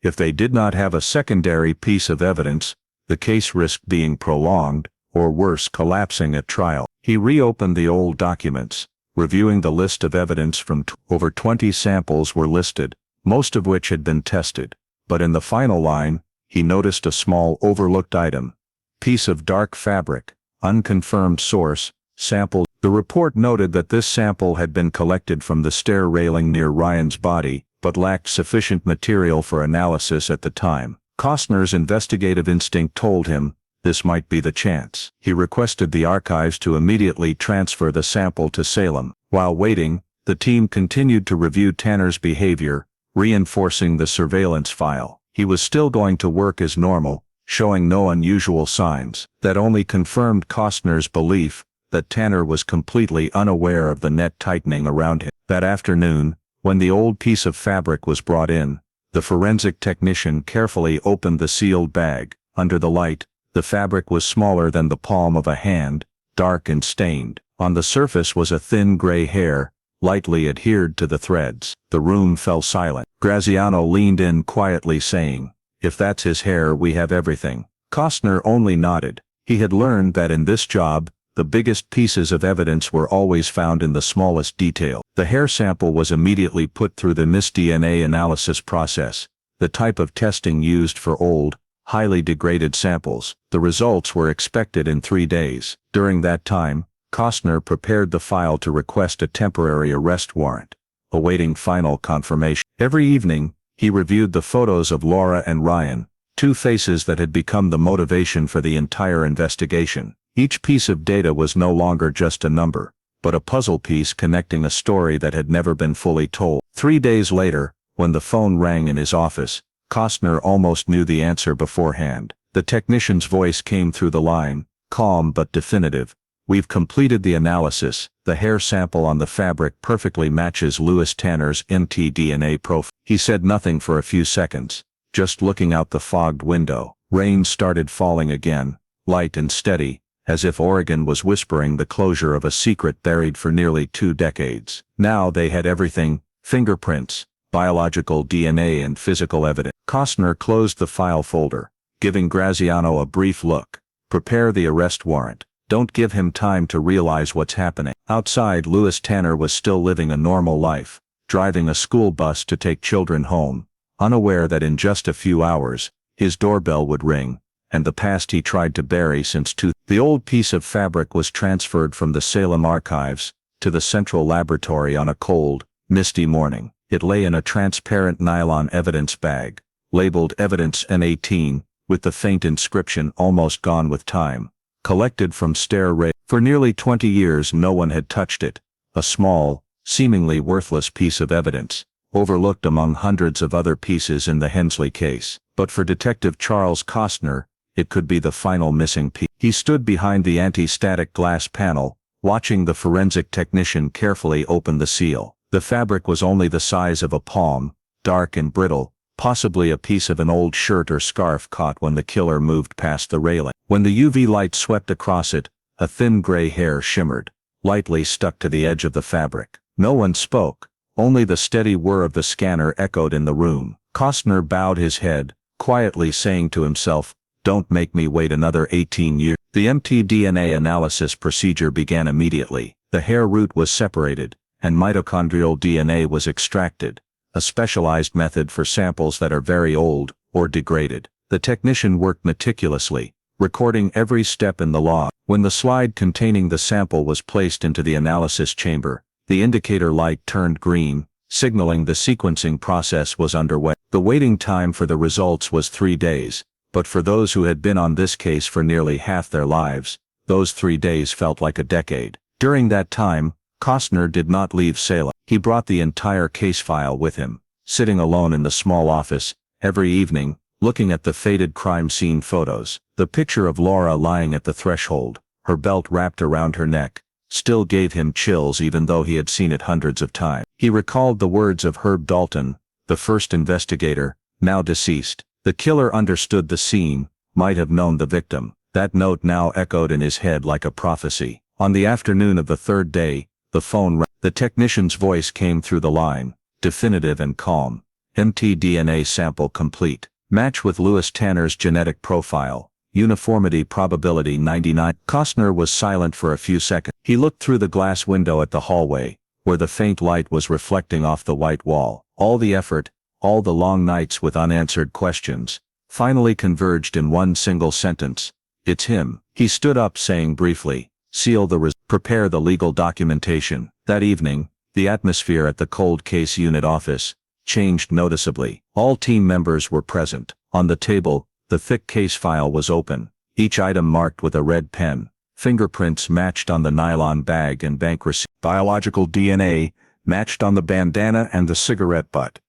If they did not have a secondary piece of evidence, the case risked being prolonged, or worse, collapsing at trial. He reopened the old documents, reviewing the list of evidence from over 20 samples were listed, most of which had been tested. But in the final line, he noticed a small overlooked item. Piece of dark fabric, unconfirmed source, sample. The report noted that this sample had been collected from the stair railing near Ryan's body, but lacked sufficient material for analysis at the time. Costner's investigative instinct told him, this might be the chance. He requested the archives to immediately transfer the sample to Salem. While waiting, the team continued to review Tanner's behavior, reinforcing the surveillance file. He was still going to work as normal, showing no unusual signs. That only confirmed Costner's belief that Tanner was completely unaware of the net tightening around him. That afternoon, when the old piece of fabric was brought in, The forensic technician carefully opened the sealed bag. Under the light, the fabric was smaller than the palm of a hand, dark and stained. On the surface was a thin gray hair, lightly adhered to the threads. The room fell silent. Graziano leaned in quietly saying, "If that's his hair, we have everything." Costner only nodded. He had learned that in this job, the biggest pieces of evidence were always found in the smallest detail. The hair sample was immediately put through the DNA analysis process, the type of testing used for old, highly degraded samples. The results were expected in 3 days. During that time, Costner prepared the file to request a temporary arrest warrant, awaiting final confirmation. Every evening, he reviewed the photos of Laura and Ryan, two faces that had become the motivation for the entire investigation. Each piece of data was no longer just a number, but a puzzle piece connecting a story that had never been fully told. 3 days later, when the phone rang in his office, Costner almost knew the answer beforehand. The technician's voice came through the line, calm but definitive. "We've completed the analysis. The hair sample on the fabric perfectly matches Lewis Tanner's mtDNA profile." He said nothing for a few seconds, just looking out the fogged window. Rain started falling again, light and steady, as if Oregon was whispering the closure of a secret buried for nearly 2 decades. Now they had everything: fingerprints, biological DNA and physical evidence. Costner closed the file folder, giving Graziano a brief look. "Prepare the arrest warrant. Don't give him time to realize what's happening." Outside, Lewis Tanner was still living a normal life, driving a school bus to take children home, unaware that in just a few hours, his doorbell would ring, and the past he tried to bury since The old piece of fabric was transferred from the Salem archives to the central laboratory on a cold, misty morning. It lay in a transparent nylon evidence bag, labeled Evidence N18, with the faint inscription "Almost gone with time." Collected from stair rail. For nearly 20 years no one had touched it. A small, seemingly worthless piece of evidence, overlooked among hundreds of other pieces in the Hensley case. But for Detective Charles Costner, it could be the final missing piece. He stood behind the anti-static glass panel, watching the forensic technician carefully open the seal. The fabric was only the size of a palm, dark and brittle, possibly a piece of an old shirt or scarf caught when the killer moved past the railing. When the UV light swept across it, a thin gray hair shimmered, lightly stuck to the edge of the fabric. No one spoke, only the steady whir of the scanner echoed in the room. Costner bowed his head, quietly saying to himself, "Don't make me wait another 18 years. The mtDNA analysis procedure began immediately. The hair root was separated, and mitochondrial DNA was extracted, a specialized method for samples that are very old or degraded. The technician worked meticulously, recording every step in the log. When the slide containing the sample was placed into the analysis chamber, the indicator light turned green, signaling the sequencing process was underway. The waiting time for the results was 3 days. But for those who had been on this case for nearly half their lives, those 3 days felt like a decade. During that time, Costner did not leave Salem. He brought the entire case file with him, sitting alone in the small office, every evening, looking at the faded crime scene photos. The picture of Laura lying at the threshold, her belt wrapped around her neck, still gave him chills even though he had seen it hundreds of times. He recalled the words of Herb Dalton, the first investigator, now deceased. "The killer understood the scene, might have known the victim." That note now echoed in his head like a prophecy. On the afternoon of the 3rd day, the phone rang. The technician's voice came through the line, definitive and calm. "mtDNA sample complete. Match with Lewis Tanner's genetic profile. Uniformity probability 99. Costner was silent for a few seconds. He looked through the glass window at the hallway, where the faint light was reflecting off the white wall. All the effort, all the long nights with unanswered questions, finally converged in one single sentence. "It's him." He stood up saying briefly, "Seal the prepare the legal documentation." That evening, the atmosphere at the cold case unit office changed noticeably. All team members were present. On the table, the thick case file was open, each item marked with a red pen. Fingerprints matched on the nylon bag and bank receipt. Biological DNA matched on the bandana and the cigarette butt.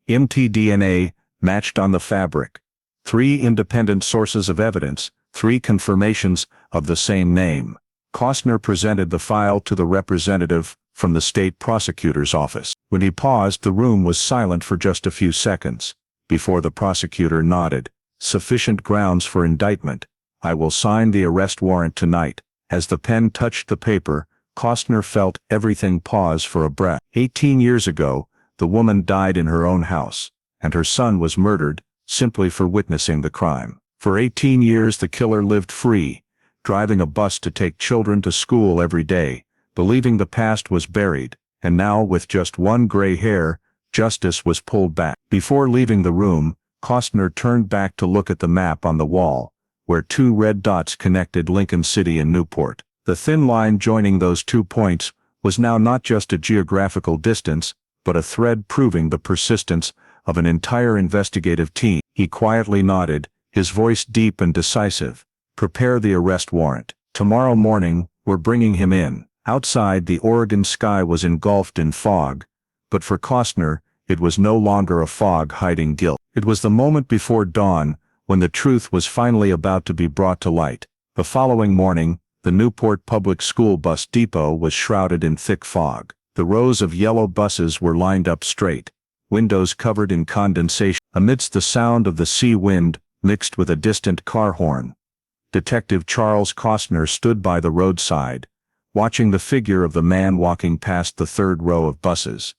mtDNA matched on the fabric. 3 independent sources of evidence, 3 confirmations of the same name. Costner presented the file to the representative from the state prosecutor's office. When he paused, the room was silent for just a few seconds. before the prosecutor nodded. "Sufficient grounds for indictment. I will sign the arrest warrant tonight." As the pen touched the paper, Costner felt everything pause for a breath. 18 years ago, the woman died in her own house, and her son was murdered, simply for witnessing the crime. For 18 years the killer lived free, driving a bus to take children to school every day, believing the past was buried, and now with just one gray hair, justice was pulled back. Before leaving the room, Costner turned back to look at the map on the wall, where 2 red dots connected Lincoln City and Newport. The thin line joining those 2 points was now not just a geographical distance, but a thread proving the persistence of an entire investigative team. He quietly nodded, his voice deep and decisive. "Prepare the arrest warrant. Tomorrow morning, we're bringing him in." Outside, the Oregon sky was engulfed in fog, but for Costner, it was no longer a fog hiding guilt. It was the moment before dawn, when the truth was finally about to be brought to light. The following morning, the Newport Public School bus depot was shrouded in thick fog. The rows of yellow buses were lined up straight, windows covered in condensation. Amidst the sound of the sea wind, mixed with a distant car horn, Detective Charles Costner stood by the roadside, watching the figure of the man walking past the 3rd row of buses.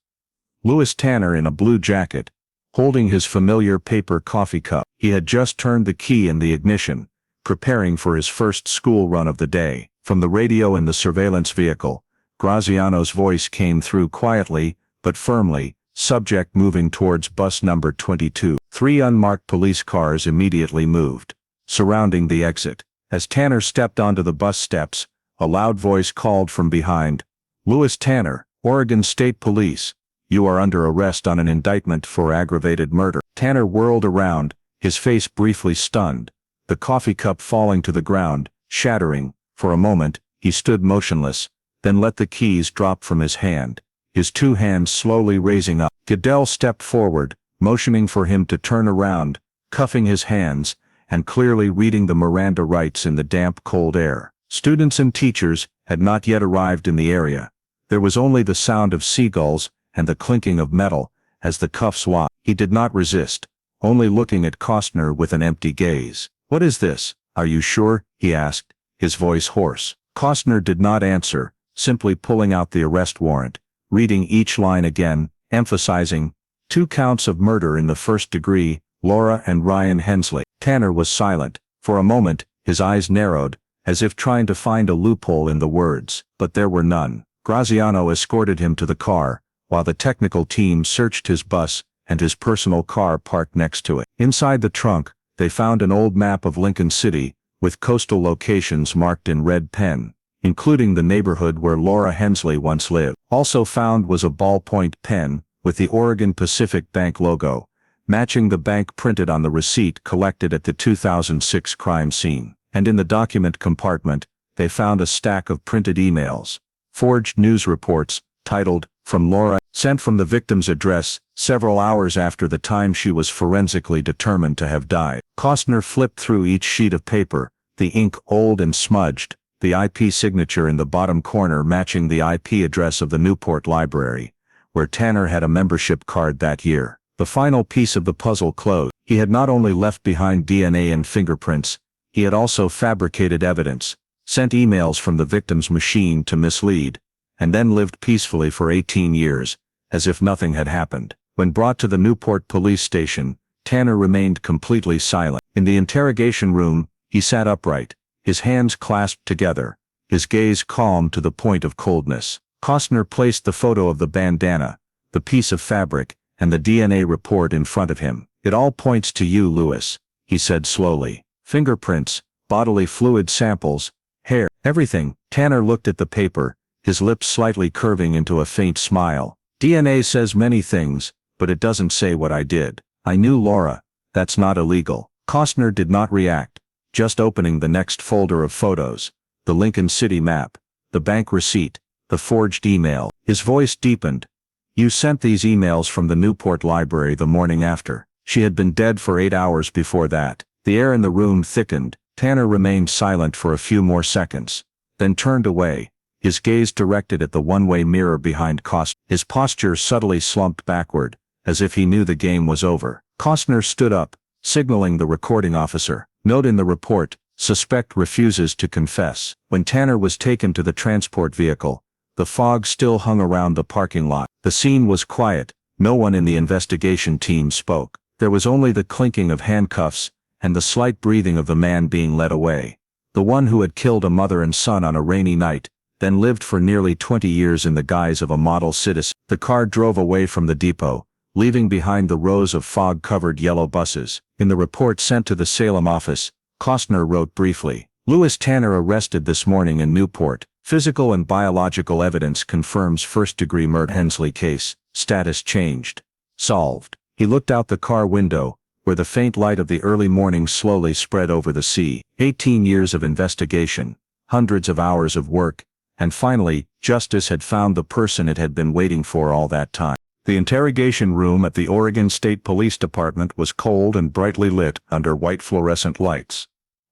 Louis Tanner in a blue jacket, holding his familiar paper coffee cup. He had just turned the key in the ignition, preparing for his first school run of the day. From the radio in the surveillance vehicle, Graziano's voice came through quietly, but firmly, "Subject moving towards bus number 22. 3 unmarked police cars immediately moved, surrounding the exit. As Tanner stepped onto the bus steps, a loud voice called from behind, "Louis Tanner, Oregon State Police. You are under arrest on an indictment for aggravated murder." Tanner whirled around, his face briefly stunned, the coffee cup falling to the ground, shattering. For a moment, he stood motionless, then let the keys drop from his hand, his 2 hands slowly raising up. Goodell stepped forward, motioning for him to turn around, cuffing his hands, and clearly reading the Miranda rights in the damp, cold air. Students and teachers had not yet arrived in the area. There was only the sound of seagulls and the clinking of metal as the cuffs whopped. He did not resist, only looking at Costner with an empty gaze. "What is this? Are you sure?" he asked, his voice hoarse. Costner did not answer, simply pulling out the arrest warrant, reading each line again, emphasizing, 2 counts of murder in the 1st degree, Laura and Ryan Hensley. Tanner was silent. For a moment, his eyes narrowed, as if trying to find a loophole in the words, but there were none. Graziano escorted him to the car, while the technical team searched his bus and his personal car parked next to it. Inside the trunk, they found an old map of Lincoln City, with coastal locations marked in red pen, including the neighborhood where Laura Hensley once lived. Also found was a ballpoint pen, with the Oregon Pacific Bank logo, matching the bank printed on the receipt collected at the 2006 crime scene. And in the document compartment, they found a stack of printed emails, forged news reports, titled, "From Laura," sent from the victim's address, several hours after the time she was forensically determined to have died. Costner flipped through each sheet of paper, the ink old and smudged, the IP signature in the bottom corner matching the IP address of the Newport Library, where Tanner had a membership card that year. The final piece of the puzzle closed. He had not only left behind DNA and fingerprints, he had also fabricated evidence, sent emails from the victim's machine to mislead, and then lived peacefully for 18 years, as if nothing had happened. When brought to the Newport police station, Tanner remained completely silent. In the interrogation room, he sat upright, his hands clasped together, his gaze calm to the point of coldness. Costner placed the photo of the bandana, the piece of fabric, and the DNA report in front of him. "It all points to you, Louis," he said slowly. "Fingerprints, bodily fluid samples, hair, everything." Tanner looked at the paper, his lips slightly curving into a faint smile. "DNA says many things, but it doesn't say what I did. I knew Laura. That's not illegal." Costner did not react, just opening the next folder of photos, the Lincoln City map, the bank receipt, the forged email. His voice deepened. "You sent these emails from the Newport Library the morning after." She had been dead for 8 hours before that. The air in the room thickened. Tanner remained silent for a few more seconds, then turned away, his gaze directed at the one-way mirror behind Costner. His posture subtly slumped backward, as if he knew the game was over. Costner stood up, signaling the recording officer. Note in the report, suspect refuses to confess. When Tanner was taken to the transport vehicle, the fog still hung around the parking lot. The scene was quiet. No one in the investigation team spoke. There was only the clinking of handcuffs and the slight breathing of the man being led away. The one who had killed a mother and son on a rainy night, then lived for nearly 20 years in the guise of a model citizen. The car drove away from the depot, leaving behind the rows of fog-covered yellow buses. In the report sent to the Salem office, Costner wrote briefly, "Lewis Tanner arrested this morning in Newport. Physical and biological evidence confirms first-degree murder. Hensley case, status changed. Solved." He looked out the car window, where the faint light of the early morning slowly spread over the sea. 18 years of investigation, hundreds of hours of work, and finally, justice had found the person it had been waiting for all that time. The interrogation room at the Oregon State Police Department was cold and brightly lit under white fluorescent lights.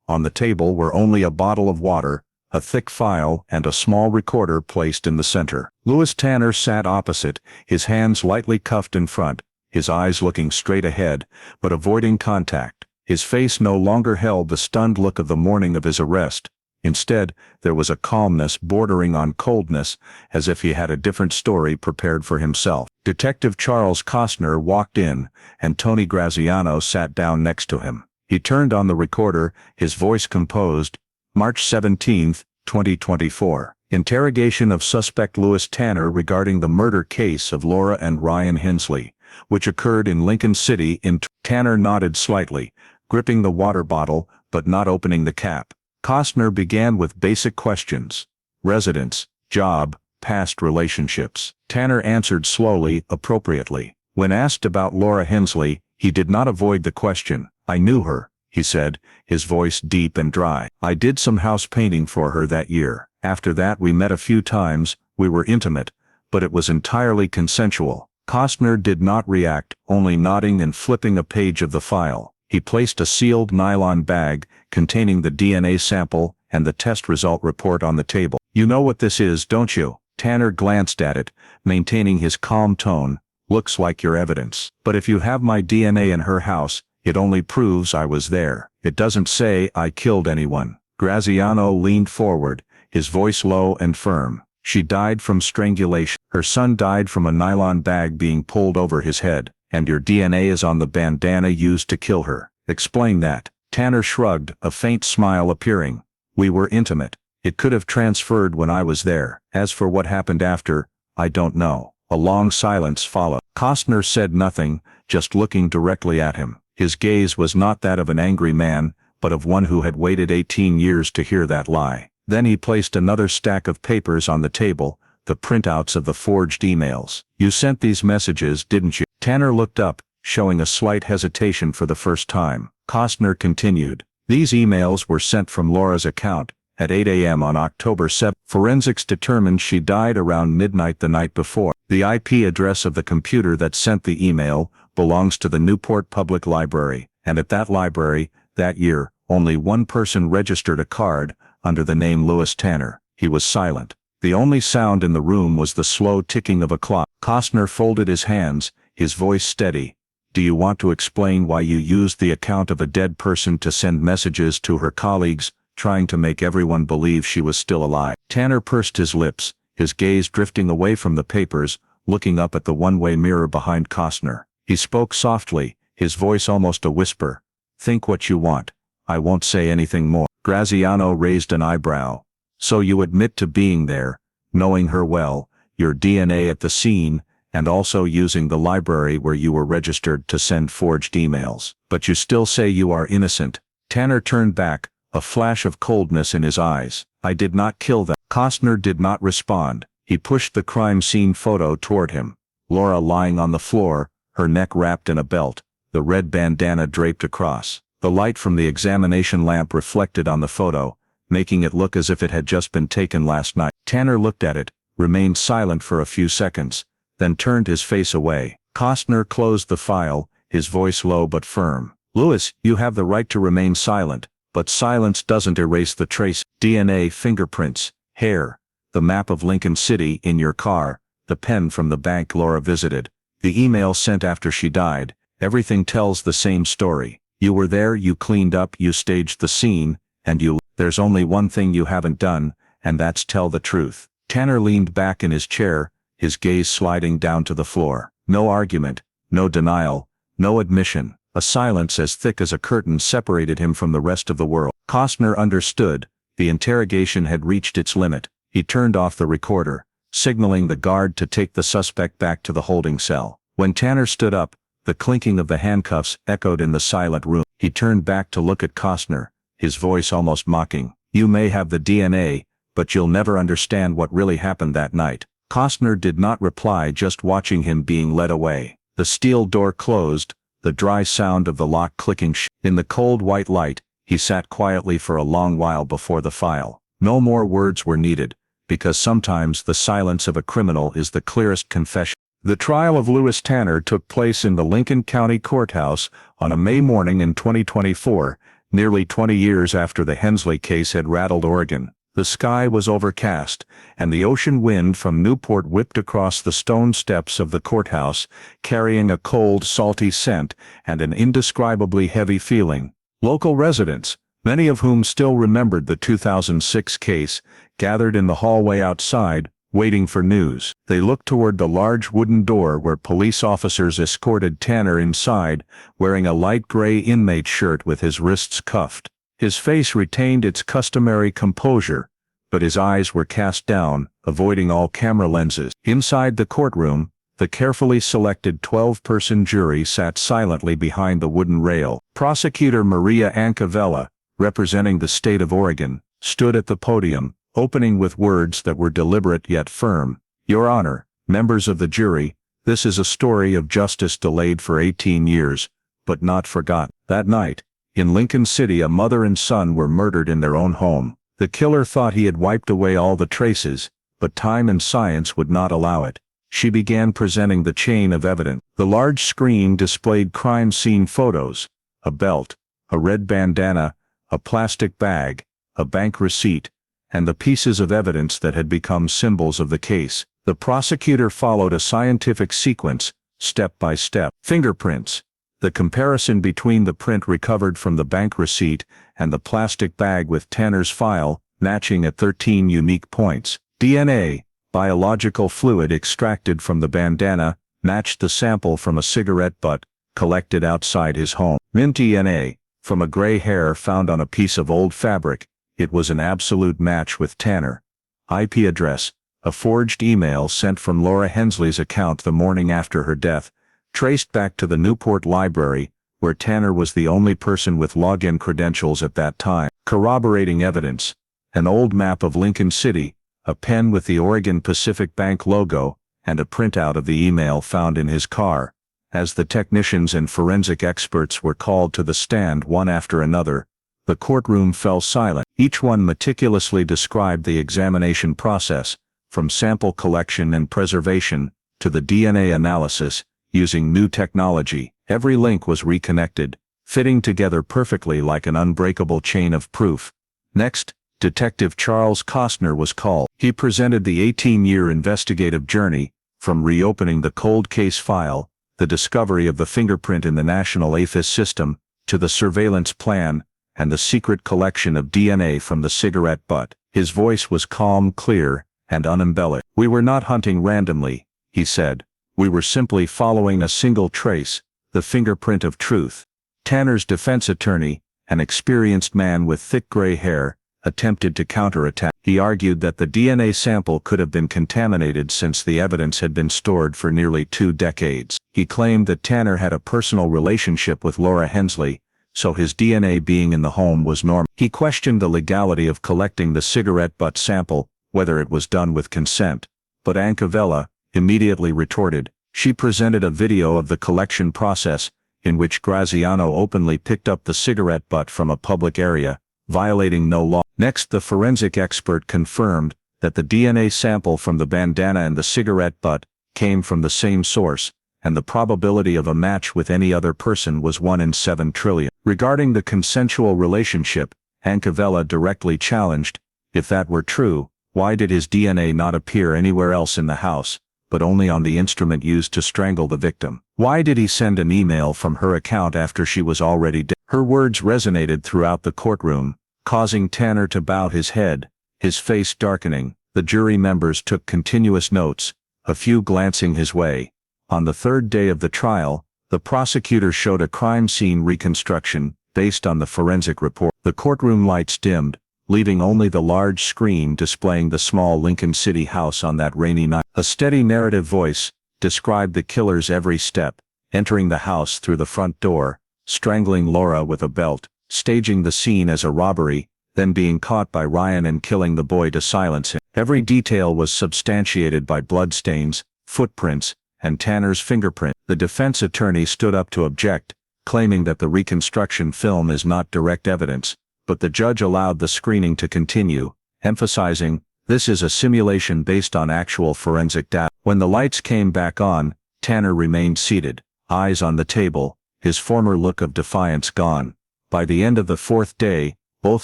On the table were only a bottle of water, a thick file, and a small recorder placed in the center. Lewis Tanner sat opposite, his hands lightly cuffed in front, his eyes looking straight ahead, but avoiding contact. His face no longer held the stunned look of the morning of his arrest. Instead, there was a calmness bordering on coldness, as if he had a different story prepared for himself. Detective Charles Costner walked in, and Tony Graziano sat down next to him. He turned on the recorder, his voice composed. March 17, 2024. Interrogation of suspect Lewis Tanner regarding the murder case of Laura and Ryan Hensley, which occurred in Lincoln City in Tanner nodded slightly, gripping the water bottle, but not opening the cap. Costner began with basic questions. Residence, job, past relationships. Tanner answered slowly, appropriately. When asked about Laura Hensley, he did not avoid the question. "I knew her," he said, his voice deep and dry. "I did some house painting for her that year. After that we met a few times, we were intimate, but it was entirely consensual." Costner did not react, only nodding and flipping a page of the file. He placed a sealed nylon bag containing the DNA sample and the test result report on the table. "You know what this is, don't you?" Tanner glanced at it, maintaining his calm tone. "Looks like your evidence. But if you have my DNA in her house, it only proves I was there. It doesn't say I killed anyone." Graziano leaned forward, his voice low and firm. "She died from strangulation. Her son died from a nylon bag being pulled over his head, and your DNA is on the bandana used to kill her. Explain that." Tanner shrugged, a faint smile appearing. "We were intimate. It could have transferred when I was there. As for what happened after, I don't know." A long silence followed. Costner said nothing, just looking directly at him. His gaze was not that of an angry man, but of one who had waited 18 years to hear that lie. Then he placed another stack of papers on the table, the printouts of the forged emails. "You sent these messages, didn't you?" Tanner looked up, showing a slight hesitation for the first time. Costner continued. "These emails were sent from Laura's account at 8 a.m. on October 7. Forensics determined she died around midnight the night before. The IP address of the computer that sent the email belongs to the Newport Public Library, and at that library, that year, only one person registered a card under the name Lewis Tanner." He was silent. The only sound in the room was the slow ticking of a clock. Costner folded his hands, his voice steady. "Do you want to explain why you used the account of a dead person to send messages to her colleagues, trying to make everyone believe she was still alive?" Tanner pursed his lips, his gaze drifting away from the papers, looking up at the one-way mirror behind Costner. He spoke softly, his voice almost a whisper. "Think what you want. I won't say anything more." Graziano raised an eyebrow. "So you admit to being there, knowing her well, your DNA at the scene, and also using the library where you were registered to send forged emails. But you still say you are innocent." Tanner turned back, a flash of coldness in his eyes. "I did not kill them." Costner did not respond. He pushed the crime scene photo toward him. Laura lying on the floor, her neck wrapped in a belt, the red bandana draped across. The light from the examination lamp reflected on the photo, making it look as if it had just been taken last night. Tanner looked at it, remained silent for a few seconds, then turned his face away. Costner closed the file, his voice low but firm. "Lewis, you have the right to remain silent, but silence doesn't erase the trace. DNA, fingerprints, hair, the map of Lincoln City in your car, the pen from the bank Laura visited, the email sent after she died, Everything tells the same story. You were there, you cleaned up, you staged the scene, and there's only one thing you haven't done, and that's tell the truth. Tanner leaned back in his chair, his gaze sliding down to the floor. No argument, no denial, no admission. A silence as thick as a curtain separated him from the rest of the world. Costner understood. The interrogation had reached its limit. He turned off the recorder, signaling the guard to take the suspect back to the holding cell. When Tanner stood up, the clinking of the handcuffs echoed in the silent room. He turned back to look at Costner, his voice almost mocking. You may have the DNA, but you'll never understand what really happened that night. Costner did not reply, just watching him being led away. The steel door closed, the dry sound of the lock clicking in the cold white light. He sat quietly for a long while before the file. No more words were needed, because sometimes the silence of a criminal is the clearest confession. The trial of Lewis Tanner took place in the Lincoln County Courthouse on a May morning in 2024, nearly 20 years after the Hensley case had rattled Oregon. The sky was overcast, and the ocean wind from Newport whipped across the stone steps of the courthouse, carrying a cold, salty scent and an indescribably heavy feeling. Local residents, many of whom still remembered the 2006 case, gathered in the hallway outside, waiting for news. They looked toward the large wooden door where police officers escorted Tanner inside, wearing a light gray inmate shirt with his wrists cuffed. His face retained its customary composure, but his eyes were cast down, avoiding all camera lenses. Inside the courtroom, the carefully selected 12-person jury sat silently behind the wooden rail. Prosecutor Maria Ancavella, representing the state of Oregon, stood at the podium, opening with words that were deliberate yet firm. Your Honor, members of the jury, this is a story of justice delayed for 18 years, but not forgotten. That night, in Lincoln City, a mother and son were murdered in their own home. The killer thought he had wiped away all the traces, but time and science would not allow it. She began presenting the chain of evidence. The large screen displayed crime scene photos, a belt, a red bandana, a plastic bag, a bank receipt, and the pieces of evidence that had become symbols of the case. The prosecutor followed a scientific sequence, step by step. Fingerprints. The comparison between the print recovered from the bank receipt and the plastic bag with Tanner's file, matching at 13 unique points. DNA. Biological fluid extracted from the bandana, matched the sample from a cigarette butt, collected outside his home. Mint DNA. From a gray hair found on a piece of old fabric, it was an absolute match with Tanner. IP address. A forged email sent from Laura Hensley's account the morning after her death, traced back to the Newport library, where Tanner was the only person with login credentials at that time. Corroborating evidence. An old map of Lincoln City, a pen with the Oregon Pacific Bank logo, and a printout of the email found in his car. As the technicians and forensic experts were called to the stand one after another, the courtroom fell silent. Each one meticulously described the examination process, from sample collection and preservation to the DNA analysis, using new technology. Every link was reconnected, fitting together perfectly like an unbreakable chain of proof. Next, Detective Charles Costner was called. He presented the 18-year investigative journey, from reopening the cold case file, the discovery of the fingerprint in the national AFIS system, to the surveillance plan, and the secret collection of DNA from the cigarette butt. His voice was calm, clear, and unembellished. We were not hunting randomly, he said. We were simply following a single trace, the fingerprint of truth. Tanner's defense attorney, an experienced man with thick gray hair, attempted to counterattack. He argued that the DNA sample could have been contaminated since the evidence had been stored for nearly 2 decades. He claimed that Tanner had a personal relationship with Laura Hensley, so his DNA being in the home was normal. He questioned the legality of collecting the cigarette butt sample, whether it was done with consent. But Ancavella immediately retorted. She presented a video of the collection process, in which Graziano openly picked up the cigarette butt from a public area, violating no law. Next, the forensic expert confirmed that the DNA sample from the bandana and the cigarette butt came from the same source, and the probability of a match with any other person was 1 in 7 trillion. Regarding the consensual relationship, Ancavella directly challenged, if that were true, why did his DNA not appear anywhere else in the house? but only on the instrument used to strangle the victim. Why did he send an email from her account after she was already dead? Her words resonated throughout the courtroom, causing Tanner to bow his head, his face darkening. The jury members took continuous notes, a few glancing his way. On the third day of the trial, the prosecutor showed a crime scene reconstruction based on the forensic report. The courtroom lights dimmed, leaving only the large screen displaying the small Lincoln City house on that rainy night. A steady narrative voice described the killer's every step, entering the house through the front door, strangling Laura with a belt, staging the scene as a robbery, then being caught by Ryan and killing the boy to silence him. Every detail was substantiated by bloodstains, footprints, and Tanner's fingerprint. The defense attorney stood up to object, claiming that the reconstruction film is not direct evidence, but the judge allowed the screening to continue, emphasizing, "This is a simulation based on actual forensic data." When the lights came back on, Tanner remained seated, eyes on the table, his former look of defiance gone. By the end of the fourth day, both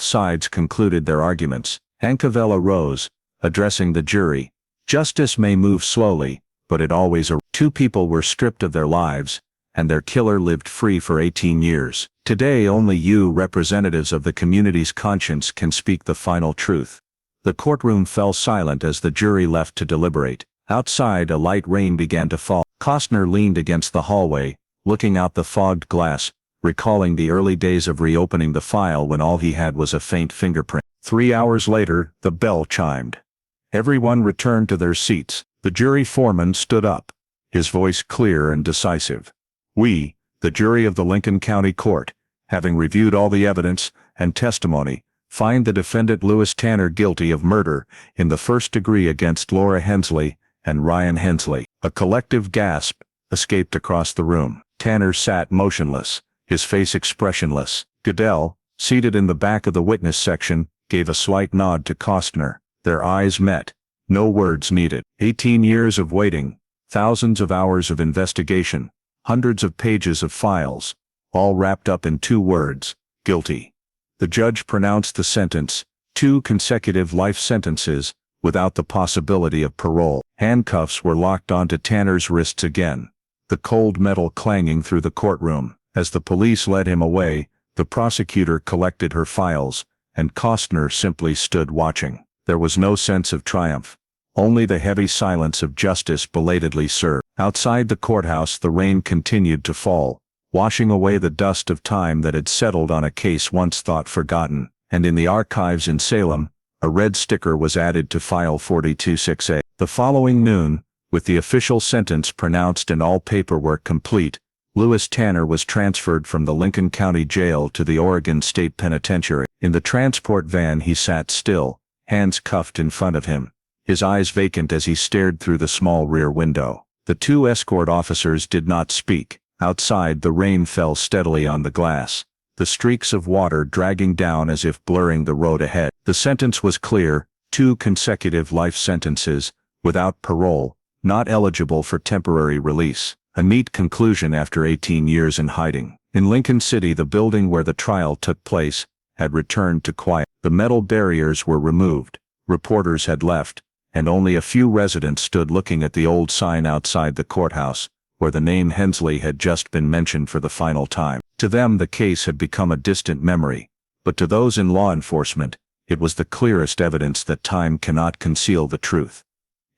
sides concluded their arguments. Ancavella rose, addressing the jury. "Justice may move slowly, but it always arrives. Two people were stripped of their lives, and their killer lived free for 18 years. Today only you, representatives of the community's conscience, can speak the final truth." The courtroom fell silent as the jury left to deliberate. Outside, a light rain began to fall. Costner leaned against the hallway, looking out the fogged glass, recalling the early days of reopening the file when all he had was a faint fingerprint. 3 hours later, the bell chimed. Everyone returned to their seats. The jury foreman stood up, his voice clear and decisive. "We, the jury of the Lincoln County Court, having reviewed all the evidence and testimony, find the defendant Lewis Tanner guilty of murder in the first degree against Laura Hensley and Ryan Hensley." A collective gasp escaped across the room. Tanner sat motionless, his face expressionless. Goodell, seated in the back of the witness section, gave a slight nod to Costner. Their eyes met. No words needed. 18 years of waiting, thousands of hours of investigation, hundreds of pages of files, all wrapped up in 2 words: guilty. The judge pronounced the sentence, 2 consecutive life sentences, without the possibility of parole. Handcuffs were locked onto Tanner's wrists again, the cold metal clanging through the courtroom. As the police led him away, the prosecutor collected her files, and Costner simply stood watching. There was no sense of triumph, only the heavy silence of justice belatedly served. Outside the courthouse, the rain continued to fall, washing away the dust of time that had settled on a case once thought forgotten. And in the archives in Salem, a red sticker was added to file 426A. The following noon, with the official sentence pronounced and all paperwork complete, Lewis Tanner was transferred from the Lincoln County Jail to the Oregon State Penitentiary. In the transport van he sat still, hands cuffed in front of him, his eyes vacant as he stared through the small rear window. The 2 escort officers did not speak. Outside, the rain fell steadily on the glass, the streaks of water dragging down as if blurring the road ahead. The sentence was clear: 2 consecutive life sentences, without parole, not eligible for temporary release. A neat conclusion after 18 years in hiding. In Lincoln City, the building where the trial took place had returned to quiet. The metal barriers were removed, reporters had left, and only a few residents stood looking at the old sign outside the courthouse, where the name Hensley had just been mentioned for the final time. To them, the case had become a distant memory, but to those in law enforcement, it was the clearest evidence that time cannot conceal the truth.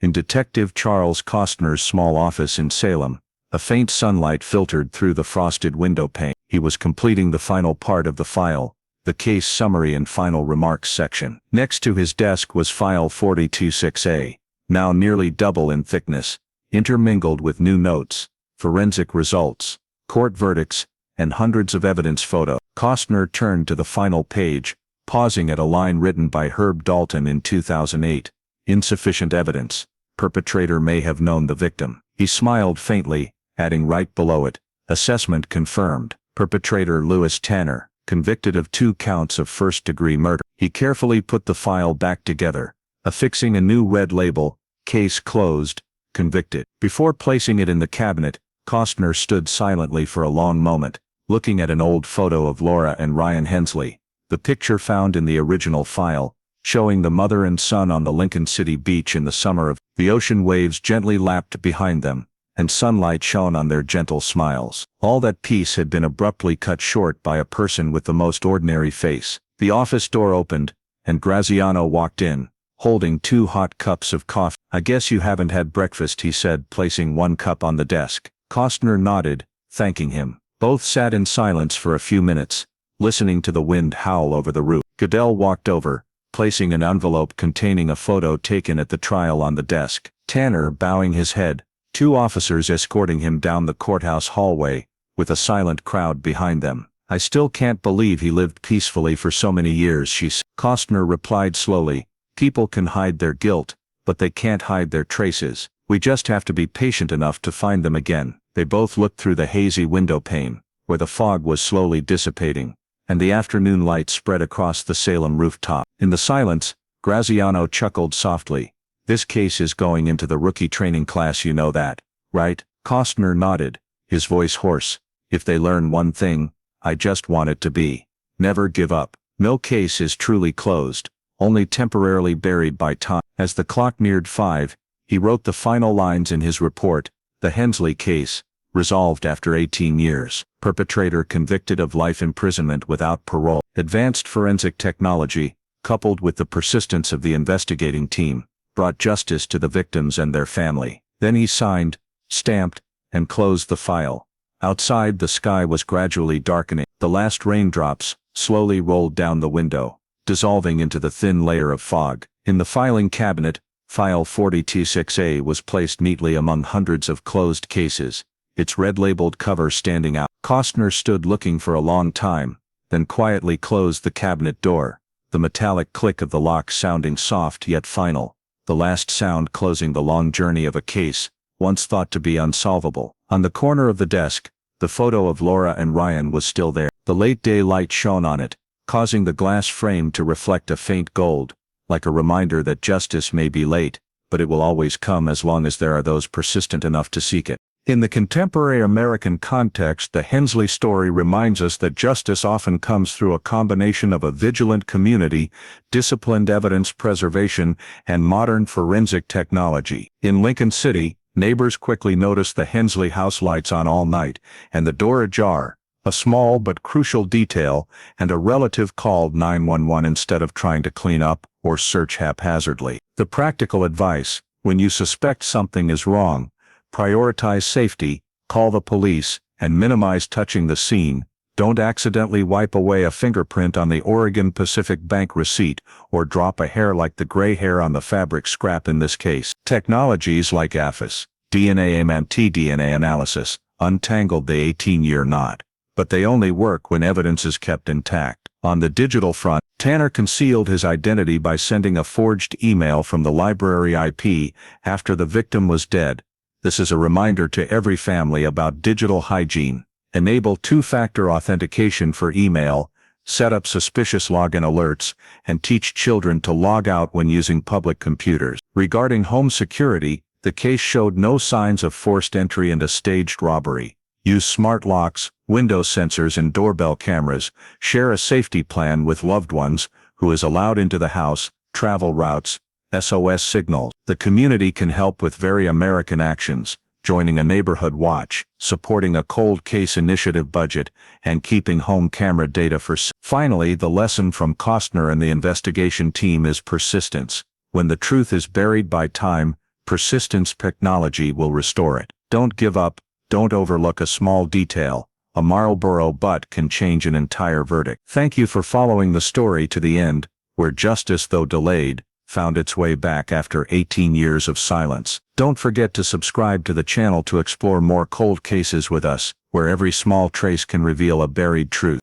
In Detective Charles Costner's small office in Salem, a faint sunlight filtered through the frosted window pane. He was completing the final part of the file, the case summary and final remarks section. Next to his desk was file 426A, now nearly double in thickness, intermingled with new notes, forensic results, court verdicts, and hundreds of evidence photos. Costner turned to the final page, pausing at a line written by Herb Dalton in 2008. Insufficient evidence. Perpetrator may have known the victim. He smiled faintly, adding right below it, assessment confirmed. Perpetrator Lewis Tanner, convicted of 2 counts of first-degree murder. He carefully put the file back together, affixing a new red label, case closed, convicted. Before placing it in the cabinet, Costner stood silently for a long moment, looking at an old photo of Laura and Ryan Hensley, the picture found in the original file, showing the mother and son on the Lincoln City beach in the summer of the ocean. Waves gently lapped behind them, and sunlight shone on their gentle smiles. All that peace had been abruptly cut short by a person with the most ordinary face. The office door opened, and Graziano walked in, holding 2 hot cups of coffee. "I guess you haven't had breakfast," he said, placing one cup on the desk. Costner nodded, thanking him. Both sat in silence for a few minutes, listening to the wind howl over the roof. Goodell walked over, placing an envelope containing a photo taken at the trial on the desk. Tanner bowing his head, 2 officers escorting him down the courthouse hallway, with a silent crowd behind them. "I still can't believe he lived peacefully for so many years," she said. Costner replied slowly, "People can hide their guilt, but they can't hide their traces. We just have to be patient enough to find them again." They both looked through the hazy window pane, where the fog was slowly dissipating, and the afternoon light spread across the Salem rooftop. In the silence, Graziano chuckled softly. "This case is going into the rookie training class, you know that, right?" Costner nodded, his voice hoarse. "If they learn one thing, I just want it to be, never give up. No case is truly closed, only temporarily buried by time." As the clock neared 5, he wrote the final lines in his report: "The Hensley case, resolved after 18 years. Perpetrator convicted of life imprisonment without parole. Advanced forensic technology, coupled with the persistence of the investigating team, brought justice to the victims and their family." Then he signed, stamped, and closed the file. Outside, the sky was gradually darkening. The last raindrops slowly rolled down the window, dissolving into the thin layer of fog. In the filing cabinet, File 40T6A was placed neatly among hundreds of closed cases, its red-labeled cover standing out. Costner stood looking for a long time, then quietly closed the cabinet door, the metallic click of the lock sounding soft yet final, the last sound closing the long journey of a case, once thought to be unsolvable. On the corner of the desk, the photo of Laura and Ryan was still there. The late-day light shone on it, causing the glass frame to reflect a faint gold, like a reminder that justice may be late, but it will always come as long as there are those persistent enough to seek it. In the contemporary American context, the Hensley story reminds us that justice often comes through a combination of a vigilant community, disciplined evidence preservation, and modern forensic technology. In Lincoln City, neighbors quickly noticed the Hensley house lights on all night, and the door ajar, a small but crucial detail, and a relative called 911 instead of trying to clean up or search haphazardly. The practical advice: when you suspect something is wrong, prioritize safety, call the police, and minimize touching the scene. Don't accidentally wipe away a fingerprint on the Oregon Pacific Bank receipt, or drop a hair like the gray hair on the fabric scrap in this case. Technologies like AFIS, DNA and DNA analysis, untangled the 18-year knot, but they only work when evidence is kept intact. On the digital front, Tanner concealed his identity by sending a forged email from the library IP after the victim was dead. This is a reminder to every family about digital hygiene. Enable 2-factor authentication for email, set up suspicious login alerts, and teach children to log out when using public computers. Regarding home security, the case showed no signs of forced entry and a staged robbery. Use smart locks, window sensors, and doorbell cameras. Share a safety plan with loved ones, who is allowed into the house, travel routes, SOS signals. The community can help with very American actions, joining a neighborhood watch, supporting a cold case initiative budget, and keeping home camera data for. Finally, the lesson from Costner and the investigation team is persistence. When the truth is buried by time, persistence technology will restore it. Don't give up. Don't overlook a small detail. A Marlboro butt can change an entire verdict. Thank you for following the story to the end, where justice, though delayed, found its way back after 18 years of silence. Don't forget to subscribe to the channel to explore more cold cases with us, where every small trace can reveal a buried truth.